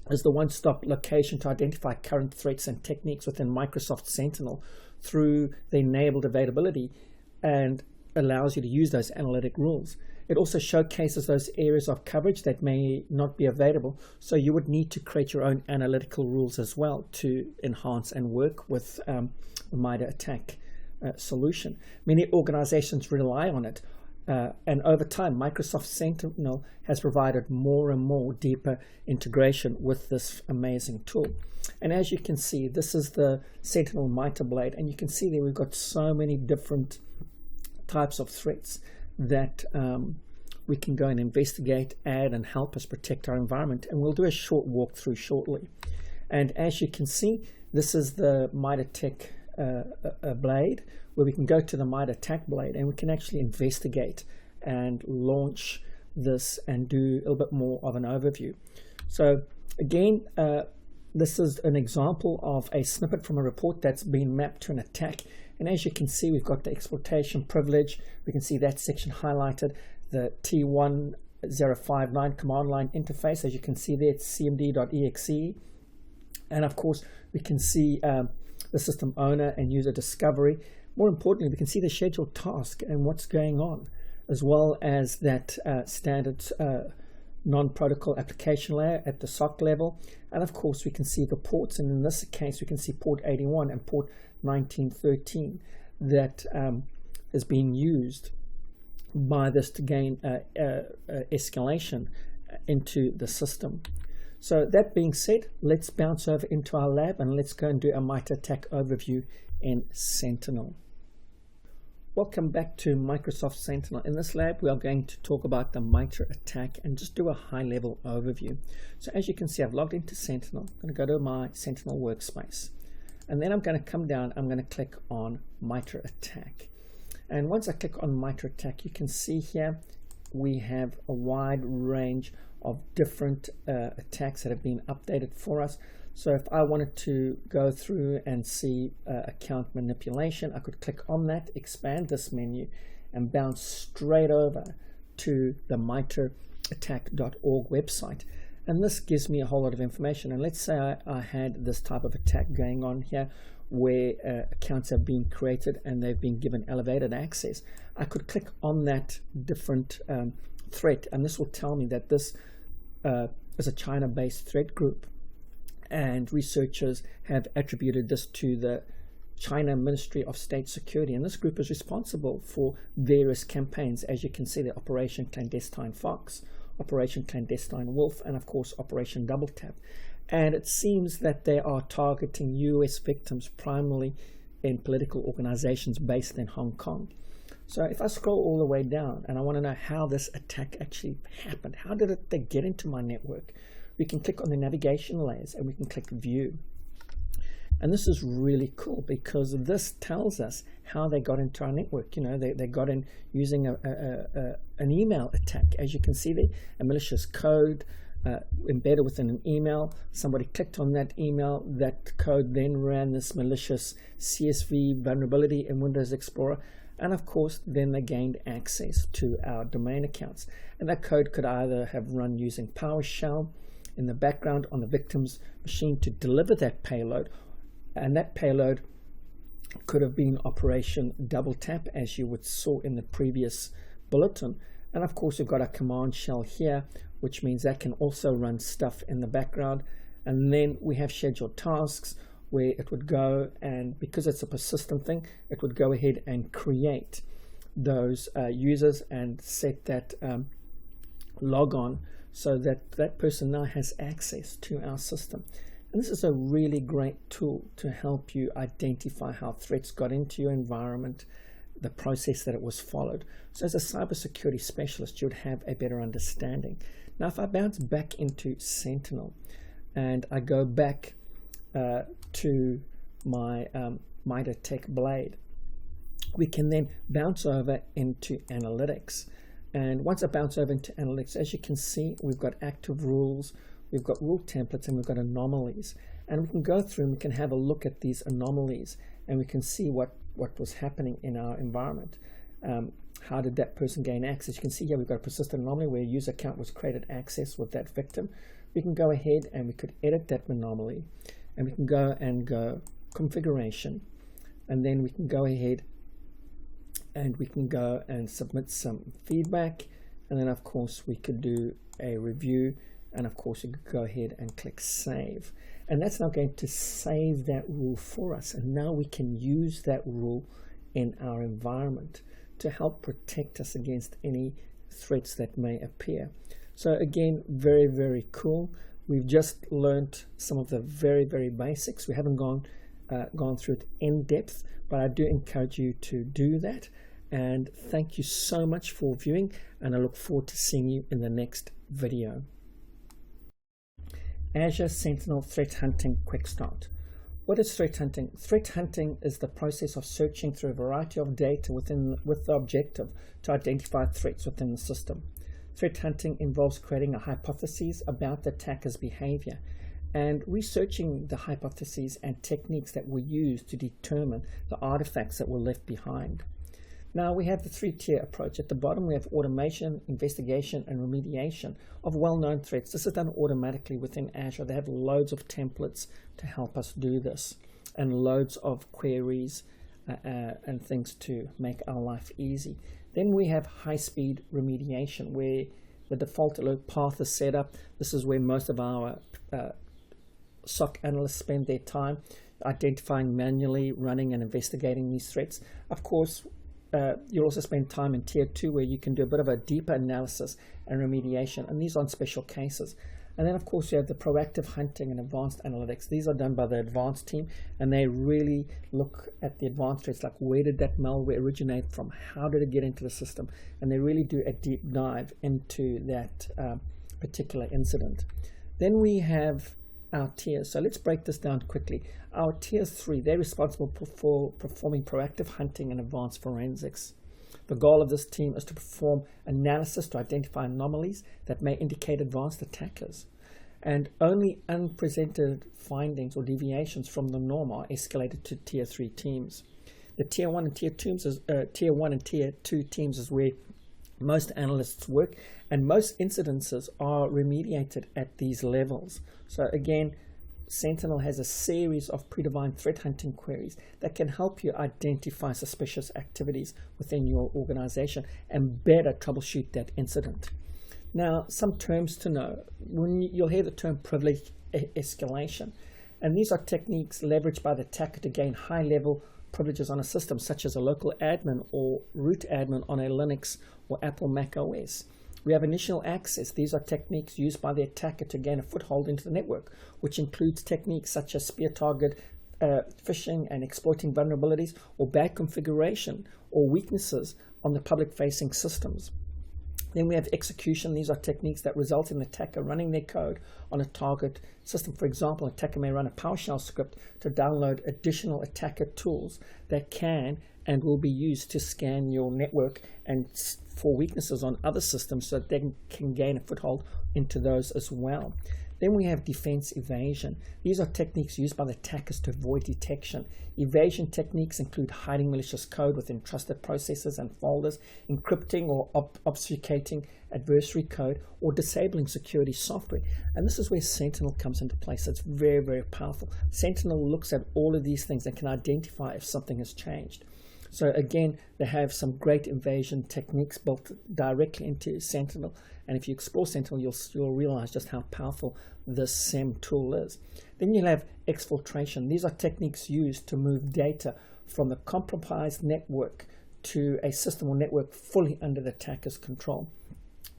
is the one-stop location to identify current threats and techniques within Microsoft Sentinel through the enabled availability, and allows you to use those analytic rules. It also showcases those areas of coverage that may not be available, so you would need to create your own analytical rules as well to enhance and work with the MITRE ATT&CK solution. Many organizations rely on it, and over time Microsoft Sentinel has provided more and more deeper integration with this amazing tool. And as you can see, this is the Sentinel MITRE Blade, and you can see there we've got so many different types of threats that we can go and investigate, add, and help us protect our environment. And we'll do a short walkthrough shortly. And as you can see, this is the MITRE ATT&CK blade, where we can go to the MITRE ATT&CK blade and we can actually investigate and launch this and do a little bit more of an overview. So again, this is an example of a snippet from a report that's been mapped to an attack. And as you can see, we've got the exploitation privilege. We can see that section highlighted, the T1059 command line interface. As you can see there, it's cmd.exe. And of course, we can see the system owner and user discovery. More importantly, we can see the scheduled task and what's going on, as well as that standard non-protocol application layer at the SOC level. And of course, we can see the ports, and in this case, we can see port 81 and port 1913 that is being used by this to gain escalation into the system. So that being said, let's bounce over into our lab and let's go and do a MITRE ATT&CK overview in Sentinel. Welcome back to Microsoft Sentinel. In this lab, we are going to talk about the MITRE ATT&CK and just do a high-level overview. So as you can see, I've logged into Sentinel. I'm going to go to my Sentinel workspace. And then I'm going to come down, I'm going to click on MITRE ATT&CK. And once I click on MITRE ATT&CK, you can see here we have a wide range of different attacks that have been updated for us. So if I wanted to go through and see account manipulation, I could click on that, expand this menu, and bounce straight over to the MITREATTACK.org website. And this gives me a whole lot of information. And let's say I had this type of attack going on here, where accounts have been created and they've been given elevated access. I could click on that different threat, and this will tell me that this is a China-based threat group, and researchers have attributed this to the China Ministry of State Security, and this group is responsible for various campaigns. As you can see, the Operation Clandestine Fox, Operation Clandestine Wolf, and of course Operation Double Tap. And it seems that they are targeting US victims primarily in political organizations based in Hong Kong. So if I scroll all the way down and I want to know how this attack actually happened, how did they get into my network, we can click on the navigation layers and we can click view. And this is really cool because this tells us how they got into our network. You know, they got in using an email attack. As you can see there, a malicious code embedded within an email. Somebody clicked on that email, that code then ran this malicious CSV vulnerability in Windows Explorer, and of course then they gained access to our domain accounts. And that code could either have run using PowerShell in the background on the victim's machine to deliver that payload, and that payload could have been Operation Double Tap, as you would saw in the previous bulletin. And of course, we've got our command shell here, which means that can also run stuff in the background. And then we have scheduled tasks where it would go, and because it's a persistent thing, it would go ahead and create those users and set that log on so that that person now has access to our system. And this is a really great tool to help you identify how threats got into your environment, the process that it was followed. So as a cybersecurity specialist, you would have a better understanding. Now, if I bounce back into Sentinel and I go back to my MITRE ATT&CK blade, we can then bounce over into analytics. And once I bounce over into analytics, as you can see, we've got active rules, we've got rule templates, and we've got anomalies. And we can go through and we can have a look at these anomalies, and we can see what what was happening in our environment. How did that person gain access? You can see here we've got a persistent anomaly where a user account was created access with that victim. We can go ahead and we could edit that anomaly, and we can go configuration, and then we can go ahead and we can go and submit some feedback, and then of course we could do a review, and of course you could go ahead and click save, and that's now going to save that rule for us, and now we can use that rule in our environment to help protect us against any threats that may appear. So again, very, very cool. We've just learned some of the very, very basics. We haven't gone through it in depth, but I do encourage you to do that. And thank you so much for viewing, and I look forward to seeing you in the next video. Azure Sentinel Threat Hunting Quick Start. What is threat hunting? Threat hunting is the process of searching through a variety of data with the objective to identify threats within the system. Threat hunting involves creating a hypothesis about the attacker's behavior and researching the hypotheses and techniques that were used to determine the artifacts that were left behind. Now we have the three-tier approach. At the bottom we have automation, investigation, and remediation of well-known threats. This is done automatically within Azure. They have loads of templates to help us do this, and loads of queries and things to make our life easy. Then we have high-speed remediation, where the default alert path is set up. This is where most of our SOC analysts spend their time, identifying manually, running and investigating these threats. Of course, you'll also spend time in tier 2, where you can do a bit of a deeper analysis and remediation, and these are on special cases. And then of course you have the proactive hunting and advanced analytics. These are done by the advanced team, and they really look at the advanced threats, like where did that malware originate from, how did it get into the system, and they really do a deep dive into that particular incident. Then we have our tiers. So let's break this down quickly. Our tier 3, they're responsible for performing proactive hunting and advanced forensics. The goal of this team is to perform analysis to identify anomalies that may indicate advanced attackers, and only unpresented findings or deviations from the norm are escalated to tier 3 teams. The tier 1 and tier 2 teams is where most analysts work, and most incidences are remediated at these levels. So again, Sentinel has a series of predefined threat hunting queries that can help you identify suspicious activities within your organization and better troubleshoot that incident. Now, some terms to know. You'll hear the term privilege escalation, and these are techniques leveraged by the attacker to gain high-level privileges on a system, such as a local admin or root admin on a Linux or Apple Mac OS. We have initial access. These are techniques used by the attacker to gain a foothold into the network, which includes techniques such as spear target phishing and exploiting vulnerabilities or bad configuration or weaknesses on the public-facing systems. Then we have execution. These are techniques that result in the attacker running their code on a target system. For example, an attacker may run a PowerShell script to download additional attacker tools that can and will be used to scan your network and for weaknesses on other systems, so that they can gain a foothold into those as well. Then we have defense evasion. These are techniques used by the attackers to avoid detection. Evasion techniques include hiding malicious code within trusted processes and folders, encrypting or obfuscating adversary code, or disabling security software. And this is where Sentinel comes into place. So it's very, very powerful. Sentinel looks at all of these things and can identify if something has changed. So again, they have some great evasion techniques built directly into Sentinel. And if you explore Sentinel, you'll realize just how powerful this SEM tool is. Then you'll have exfiltration. These are techniques used to move data from a compromised network to a system or network fully under the attacker's control.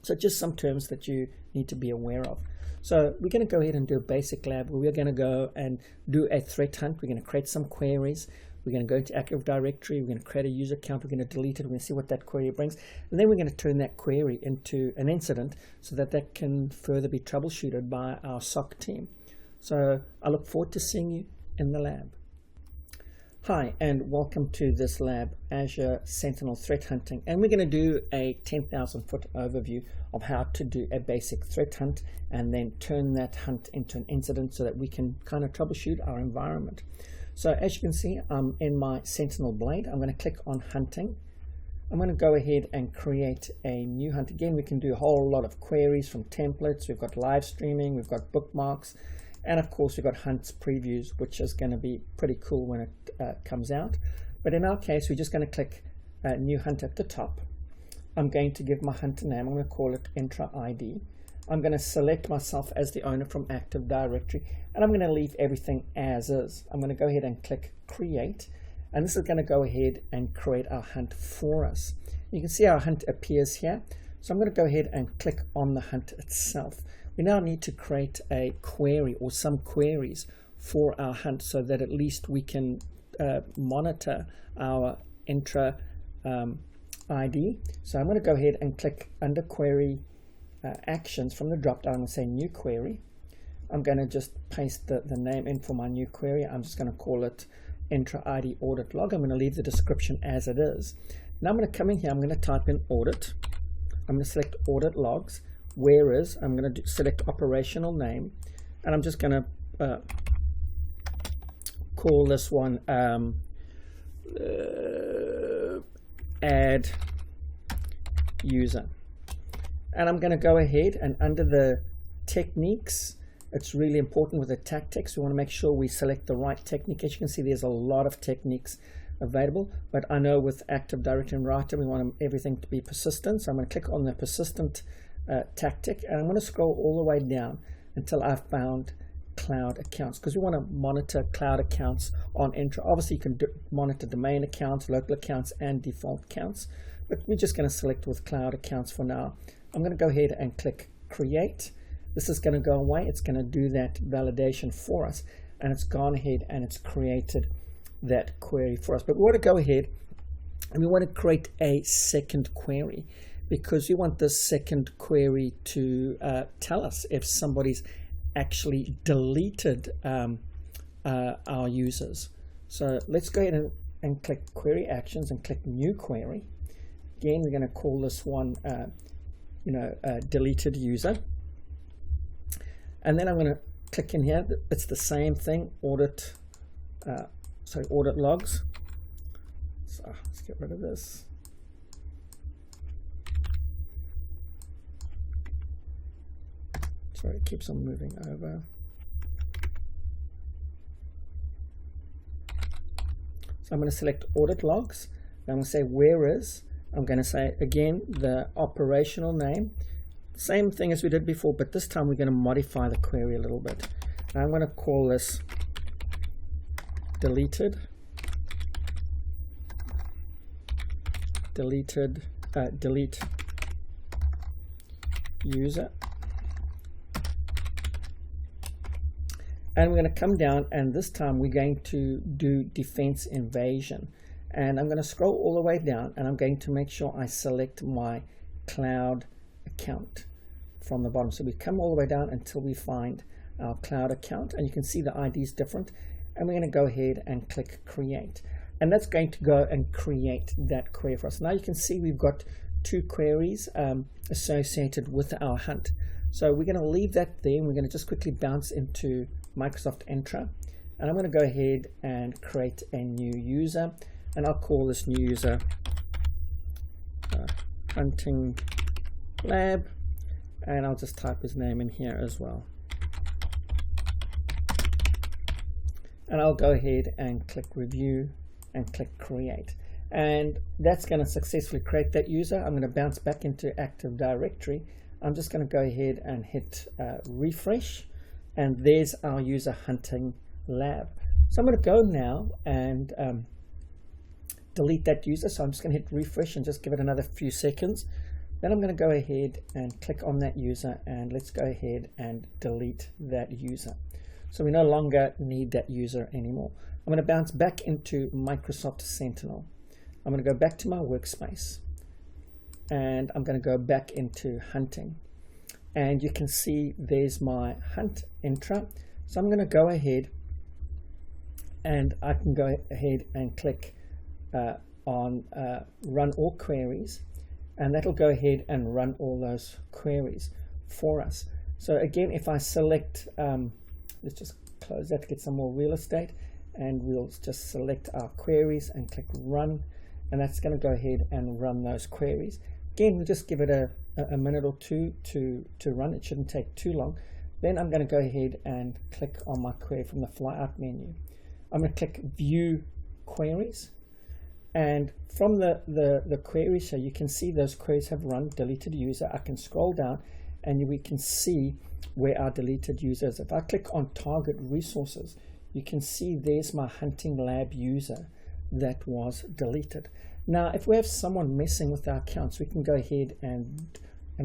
So just some terms that you need to be aware of. So we're going to go ahead and do a basic lab where we're going to go and do a threat hunt. We're going to create some queries. We're going to go into Active Directory, we're going to create a user account, we're going to delete it, we're going to see what that query brings, and then we're going to turn that query into an incident so that that can further be troubleshooted by our SOC team. So I look forward to seeing you in the lab. Hi, and welcome to this lab, Azure Sentinel Threat Hunting, and we're going to do a 10,000 foot overview of how to do a basic threat hunt and then turn that hunt into an incident so that we can kind of troubleshoot our environment. So as you can see, I'm in my Sentinel blade. I'm going to click on hunting. I'm going to go ahead and create a new hunt. Again, we can do a whole lot of queries from templates. We've got live streaming, we've got bookmarks, and of course we've got hunts previews, which is going to be pretty cool when it comes out. But in our case, we're just going to click new hunt at the top. I'm going to give my hunt a name. I'm going to call it Entra ID. I'm going to select myself as the owner from Active Directory, and I'm going to leave everything as is. I'm going to go ahead and click create, and this is going to go ahead and create our hunt for us. You can see our hunt appears here. So I'm going to go ahead and click on the hunt itself. We now need to create a query or some queries for our hunt so that at least we can monitor our Entra ID. So I'm going to go ahead and click under query actions from the drop down and say new query. I'm going to just paste the name in for my new query. I'm just going to call it Entra ID audit log. I'm going to leave the description as it is. Now I'm going to come in here, I'm going to type in audit. I'm going to select audit logs. Where is, I'm going to select operational name, and I'm just going to call this one add user. And I'm going to go ahead and under the techniques, it's really important with the tactics. We want to make sure we select the right technique. As you can see, there's a lot of techniques available, but I know with Active Directory and Writer, we want everything to be persistent. So I'm going to click on the persistent tactic, and I'm going to scroll all the way down until I've found cloud accounts, because we want to monitor cloud accounts on Entra. Obviously, you can monitor domain accounts, local accounts, and default accounts, but we're just going to select with cloud accounts for now. I'm going to go ahead and click create. This is going to go away. It's going to do that validation for us, and it's gone ahead and it's created that query for us. But we want to go ahead and we want to create a second query, because we want this second query to tell us if somebody's actually deleted our users. So let's go ahead and click query actions and click new query. Again, we're going to call this one deleted user. And then I'm going to click in here. It's the same thing, audit logs. So let's get rid of this. Sorry, it keeps on moving over. So I'm going to select audit logs. I'm going to say where is. I'm going to say again the operational name. Same thing as we did before, but this time we're going to modify the query a little bit. And I'm going to call this delete user. And we're going to come down, and this time we're going to do defense invasion. And I'm going to scroll all the way down, and I'm going to make sure I select my cloud account from the bottom. So we come all the way down until we find our cloud account, and you can see the ID is different. And we're going to go ahead and click create. And that's going to go and create that query for us. Now you can see we've got two queries associated with our hunt. So we're going to leave that there, and we're going to just quickly bounce into Microsoft Entra, and I'm going to go ahead and create a new user, and I'll call this new user hunting lab, and I'll just type his name in here as well, and I'll go ahead and click review and click create, and that's going to successfully create that user. I'm going to bounce back into Active Directory. I'm just going to go ahead and hit refresh, and there's our user hunting lab. So I'm going to go now and delete that user. So I'm just going to hit refresh and just give it another few seconds. Then I'm going to go ahead and click on that user, and let's go ahead and delete that user. So we no longer need that user anymore. I'm going to bounce back into Microsoft Sentinel. I'm going to go back to my workspace, and I'm going to go back into hunting. And you can see there's my hunt Entra. So I'm going to go ahead, and I can go ahead and click on run all queries, and that'll go ahead and run all those queries for us. So again, if I select, let's just close that to get some more real estate. and we'll just select our queries and click run, and that's going to go ahead and run those queries. Again, we'll just give it a minute or two to run. It shouldn't take too long. Then I'm going to go ahead and click on my query from the flyout menu. I'm going to click view queries, and from the queries here, you can see those queries have run deleted user. I can scroll down and we can see where our deleted user is. If I click on target resources, you can see there's my hunting lab user that was deleted. Now, if we have someone messing with our accounts, we can go ahead and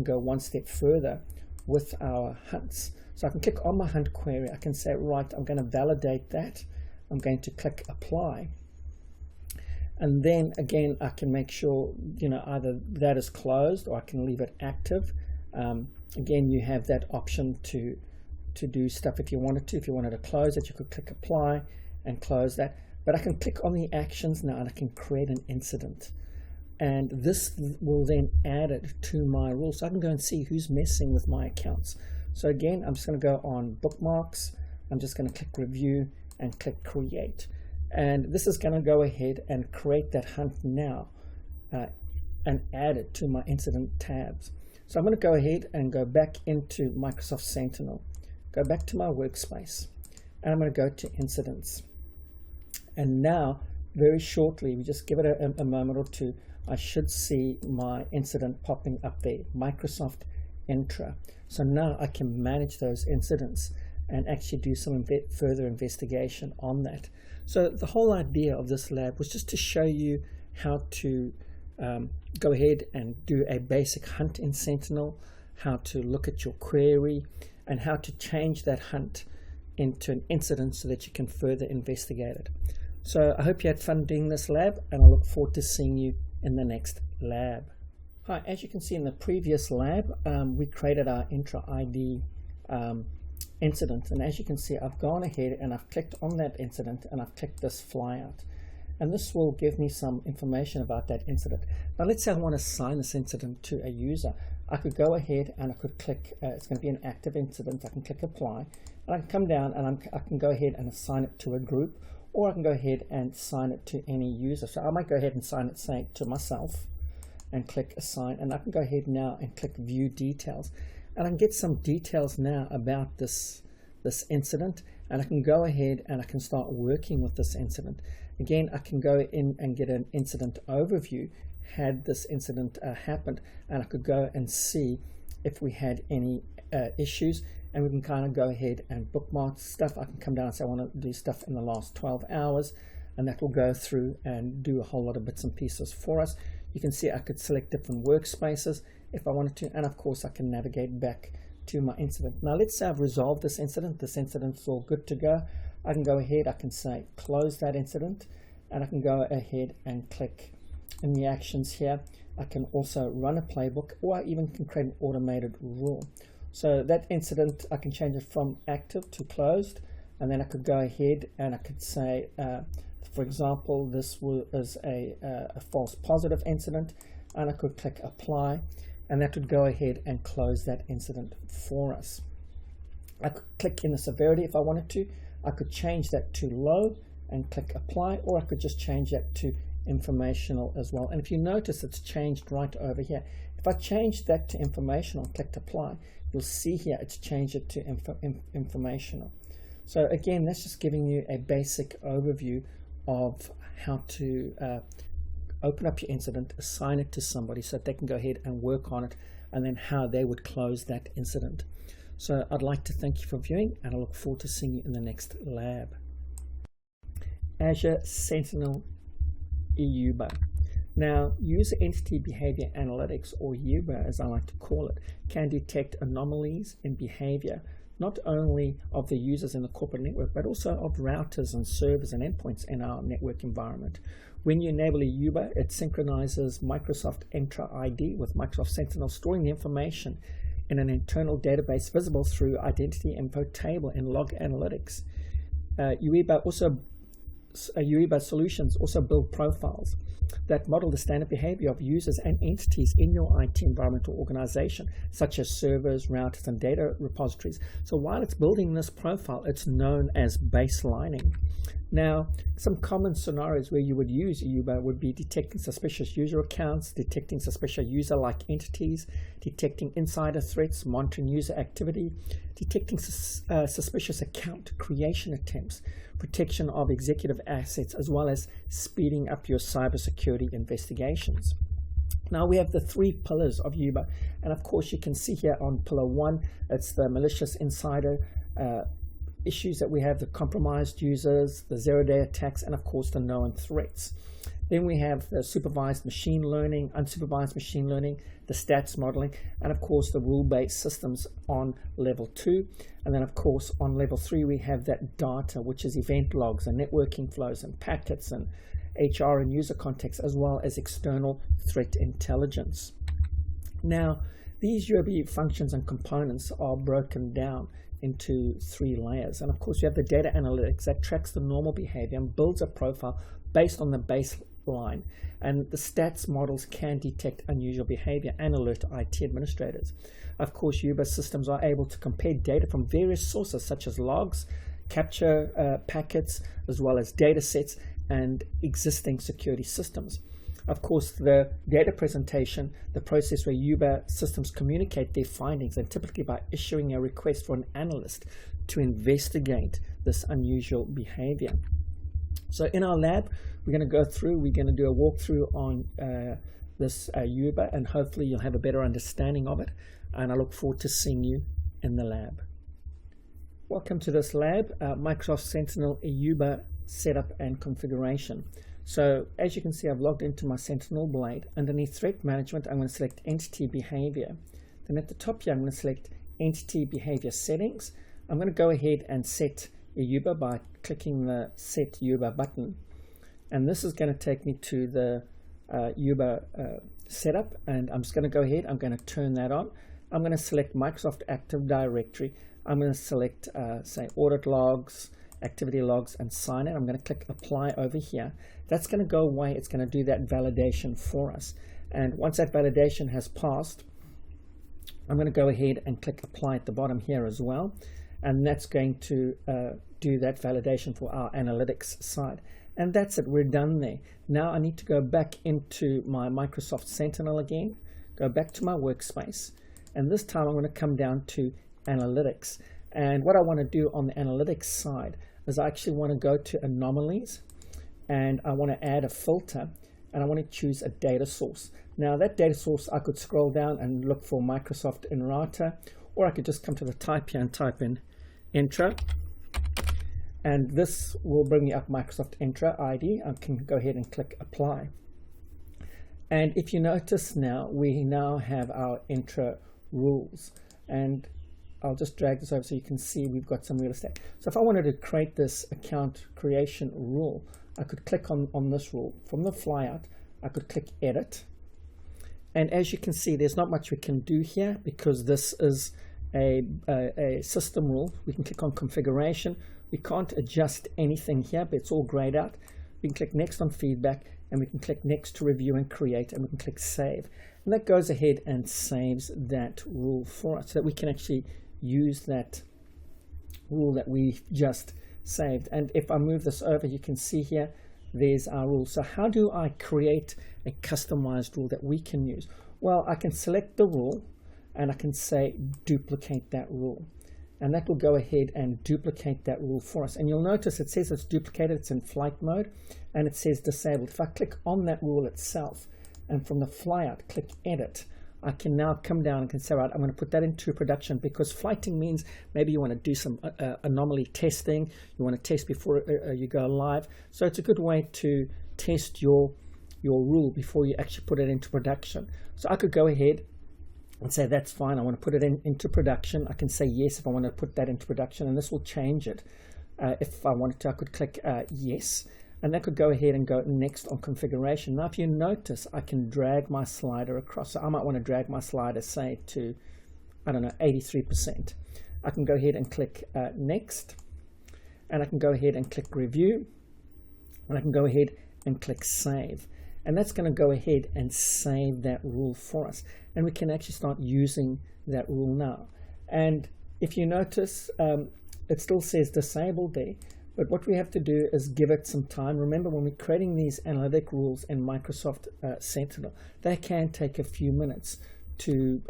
go one step further with our hunts. So I can click on my hunt query. I can say, right, I'm going to validate that. I'm going to click apply. And then again, I can make sure, either that is closed or I can leave it active. Again, you have that option to do stuff if you wanted to. If you wanted to close it, you could click apply and close that. But I can click on the actions now and I can create an incident. And this will then add it to my rules. So I can go and see who's messing with my accounts. So again, I'm just going to go on bookmarks. I'm just going to click review and click create. And this is going to go ahead and create that hunt now and add it to my incident tabs. So I'm going to go ahead and go back into Microsoft Sentinel, go back to my workspace, and I'm going to go to incidents. And now, very shortly, we just give it a moment or two, I should see my incident popping up there, Microsoft Entra. So now I can manage those incidents and actually do some further investigation on that. So the whole idea of this lab was just to show you how to go ahead and do a basic hunt in Sentinel, how to look at your query, and how to change that hunt into an incident so that you can further investigate it. So I hope you had fun doing this lab, and I look forward to seeing you in the next lab. Hi, as you can see in the previous lab, we created our Entra ID incident, and as you can see, I've gone ahead and I've clicked on that incident and I've clicked this flyout, and this will give me some information about that incident. Now let's say I want to assign this incident to a user. I could go ahead and I could click, it's going to be an active incident. I can click apply, and I can come down and I can go ahead and assign it to a group, or I can go ahead and assign it to any user. So I might go ahead and assign it, say, to myself, and click assign, and I can go ahead now and click view details, and I can get some details now about this incident, and I can go ahead and I can start working with this incident. Again, I can go in and get an incident overview had this incident happened, and I could go and see if we had any issues, and we can kind of go ahead and bookmark stuff. I can come down and say I want to do stuff in the last 12 hours, and that will go through and do a whole lot of bits and pieces for us. You can see I could select different workspaces if I wanted to, and of course I can navigate back to my incident. Now let's say I've resolved this incident's all good to go. I can go ahead, I can say close that incident, and I can go ahead and click in the actions here. I can also run a playbook, or I even can create an automated rule. So that incident, I can change it from active to closed, and then I could go ahead and I could say, for example, this was a false positive incident, and I could click apply, and that would go ahead and close that incident for us. I could click in the severity if I wanted to. I could change that to low and click apply, or I could just change that to informational as well. And if you notice, it's changed right over here. If I change that to informational and click apply, you'll see here it's changed it to informational. So again, that's just giving you a basic overview of how to open up your incident, assign it to somebody so that they can go ahead and work on it, and then how they would close that incident. So I'd like to thank you for viewing, and I look forward to seeing you in the next lab. Azure Sentinel UEBA. Now, User Entity Behavior Analytics, or UEBA as I like to call it, can detect anomalies in behavior, not only of the users in the corporate network, but also of routers and servers and endpoints in our network environment. When you enable a UEBA, it synchronizes Microsoft Entra ID with Microsoft Sentinel, storing the information in an internal database visible through Identity Info Table in Log Analytics. UEBA solutions also build profiles that model the standard behavior of users and entities in your IT environment or organization, such as servers, routers, and data repositories. So while it's building this profile, it's known as baselining. Now, some common scenarios where you would use UEBA would be detecting suspicious user accounts, detecting suspicious user-like entities, detecting insider threats, monitoring user activity, detecting suspicious account creation attempts, protection of executive assets, as well as speeding up your cybersecurity investigations. Now we have the 3 pillars of UEBA, and of course you can see here on pillar 1, it's the malicious insider issues that we have, the compromised users, the zero-day attacks, and of course the known threats. Then we have the supervised machine learning, unsupervised machine learning, the stats modeling, and of course the rule-based systems on level 2. And then of course on level 3 we have that data, which is event logs and networking flows and packets and HR and user context, as well as external threat intelligence. Now, these UEBA functions and components are broken down into 3 layers. And of course, you have the data analytics that tracks the normal behavior and builds a profile based on the baseline. And the stats models can detect unusual behavior and alert IT administrators. Of course, UEBA systems are able to compare data from various sources such as logs, capture packets, as well as data sets and existing security systems. Of course, the data presentation, the process where UEBA systems communicate their findings, and typically by issuing a request for an analyst to investigate this unusual behavior. So in our lab, we're going to go through, we're going to do a walkthrough on this UEBA, and hopefully you'll have a better understanding of it. And I look forward to seeing you in the lab. Welcome to this lab, Microsoft Sentinel UEBA setup and configuration. So as you can see, I've logged into my Sentinel Blade. Underneath Threat Management, I'm going to select Entity Behavior. Then at the top here, I'm going to select Entity Behavior Settings. I'm going to go ahead and set a UEBA by clicking the Set UEBA button. And this is going to take me to the UEBA setup. And I'm just going to go ahead, I'm going to turn that on. I'm going to select Microsoft Active Directory. I'm going to select, say, Audit Logs, Activity Logs, and Sign In. I'm going to click Apply over here. That's going to go away. It's going to do that validation for us. And once that validation has passed, I'm going to go ahead and click Apply at the bottom here as well. And that's going to do that validation for our analytics side. And that's it. We're done there. Now I need to go back into my Microsoft Sentinel again, go back to my workspace. And this time I'm going to come down to Analytics. And what I want to do on the analytics side is I actually want to go to anomalies, and I want to add a filter, and I want to choose a data source. Now that data source, I could scroll down and look for Microsoft Entra, or I could just come to the type here and type in Entra, and this will bring me up Microsoft Entra ID. I can go ahead and click Apply. And if you notice now, we now have our Entra rules, and I'll just drag this over so you can see we've got some real estate. So if I wanted to create this account creation rule, I could click on this rule. From the flyout, I could click Edit. And as you can see, there's not much we can do here because this is a system rule. We can click on Configuration. We can't adjust anything here, but it's all grayed out. We can click Next on Feedback, and we can click Next to Review and Create, and we can click Save. And that goes ahead and saves that rule for us so that we can actually use that rule that we just saved. And if I move this over, you can see here there's our rule. So how do I create a customized rule that we can use? Well, I can select the rule and I can say duplicate that rule, and that will go ahead and duplicate that rule for us. And you'll notice it says it's duplicated, it's in flight mode, and it says disabled. If I click on that rule itself and from the flyout click Edit, I can now come down and can say, right, I'm going to put that into production, because flighting means maybe you want to do some anomaly testing. You want to test before you go live. So it's a good way to test your rule before you actually put it into production. So I could go ahead and say, that's fine. I want to put it into production. I can say yes if I want to put that into production, and this will change it. If I wanted to, I could click yes. And that could go ahead and go Next on Configuration. Now, if you notice, I can drag my slider across. So I might want to drag my slider, say, to, I don't know, 83%. I can go ahead and click Next. And I can go ahead and click Review. And I can go ahead and click Save. And that's going to go ahead and save that rule for us. And we can actually start using that rule now. And if you notice, it still says disabled there. But what we have to do is give it some time. Remember, when we're creating these analytic rules in Microsoft Sentinel, they can take a few minutes to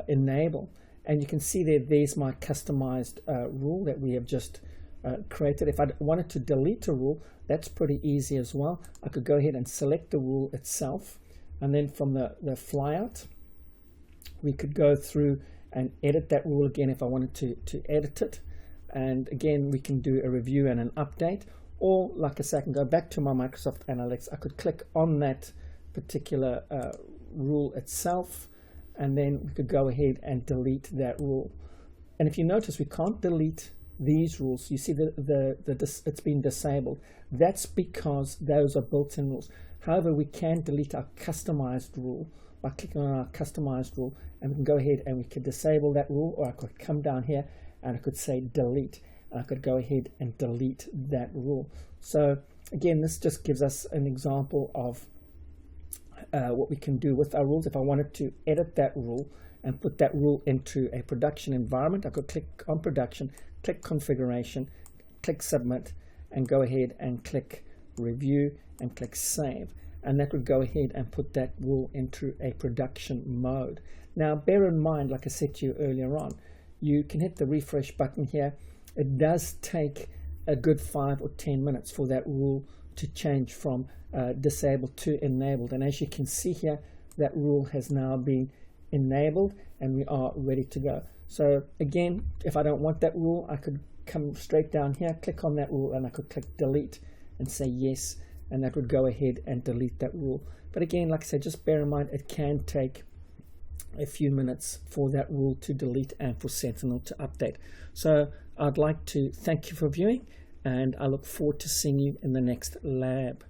enable. And you can see there's my customized rule that we have just created. If I wanted to delete a rule, that's pretty easy as well. I could go ahead and select the rule itself, and then from the flyout, we could go through and edit that rule again if I wanted to edit it. And again, we can do a review and an update, or like I said, I can go back to my Microsoft Analytics. I could click on that particular rule itself, and then we could go ahead and delete that rule. And if you notice, we can't delete these rules. You see it's been disabled. That's because those are built-in rules. However, we can delete our customized rule by clicking on our customized rule, and we can go ahead and we could disable that rule, or I could come down here and I could say delete, and I could go ahead and delete that rule. So again, this just gives us an example of what we can do with our rules. If I wanted to edit that rule and put that rule into a production environment, I could click on production, click configuration, click submit, and go ahead and click review and click save. And that would go ahead and put that rule into a production mode. Now, bear in mind, like I said to you earlier on, you can hit the refresh button here. It does take a good 5 or 10 minutes for that rule to change from disabled to enabled. And as you can see here, that rule has now been enabled and we are ready to go. So again, if I don't want that rule, I could come straight down here, click on that rule, and I could click delete and say yes, and that would go ahead and delete that rule. But again, like I said, just bear in mind, it can take a few minutes for that rule to delete and for Sentinel to update. So I'd like to thank you for viewing, and I look forward to seeing you in the next lab.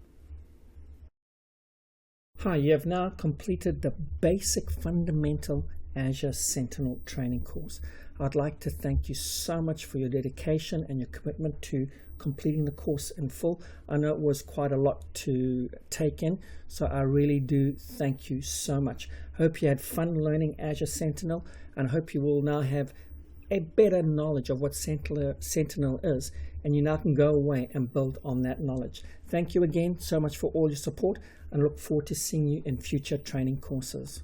Hi, you have now completed the basic fundamental Azure Sentinel training course. I'd like to thank you so much for your dedication and your commitment to completing the course in full. I know it was quite a lot to take in, so I really do thank you so much. Hope you had fun learning Azure Sentinel, and I hope you will now have a better knowledge of what Sentinel is, and you now can go away and build on that knowledge. Thank you again so much for all your support, and I look forward to seeing you in future training courses.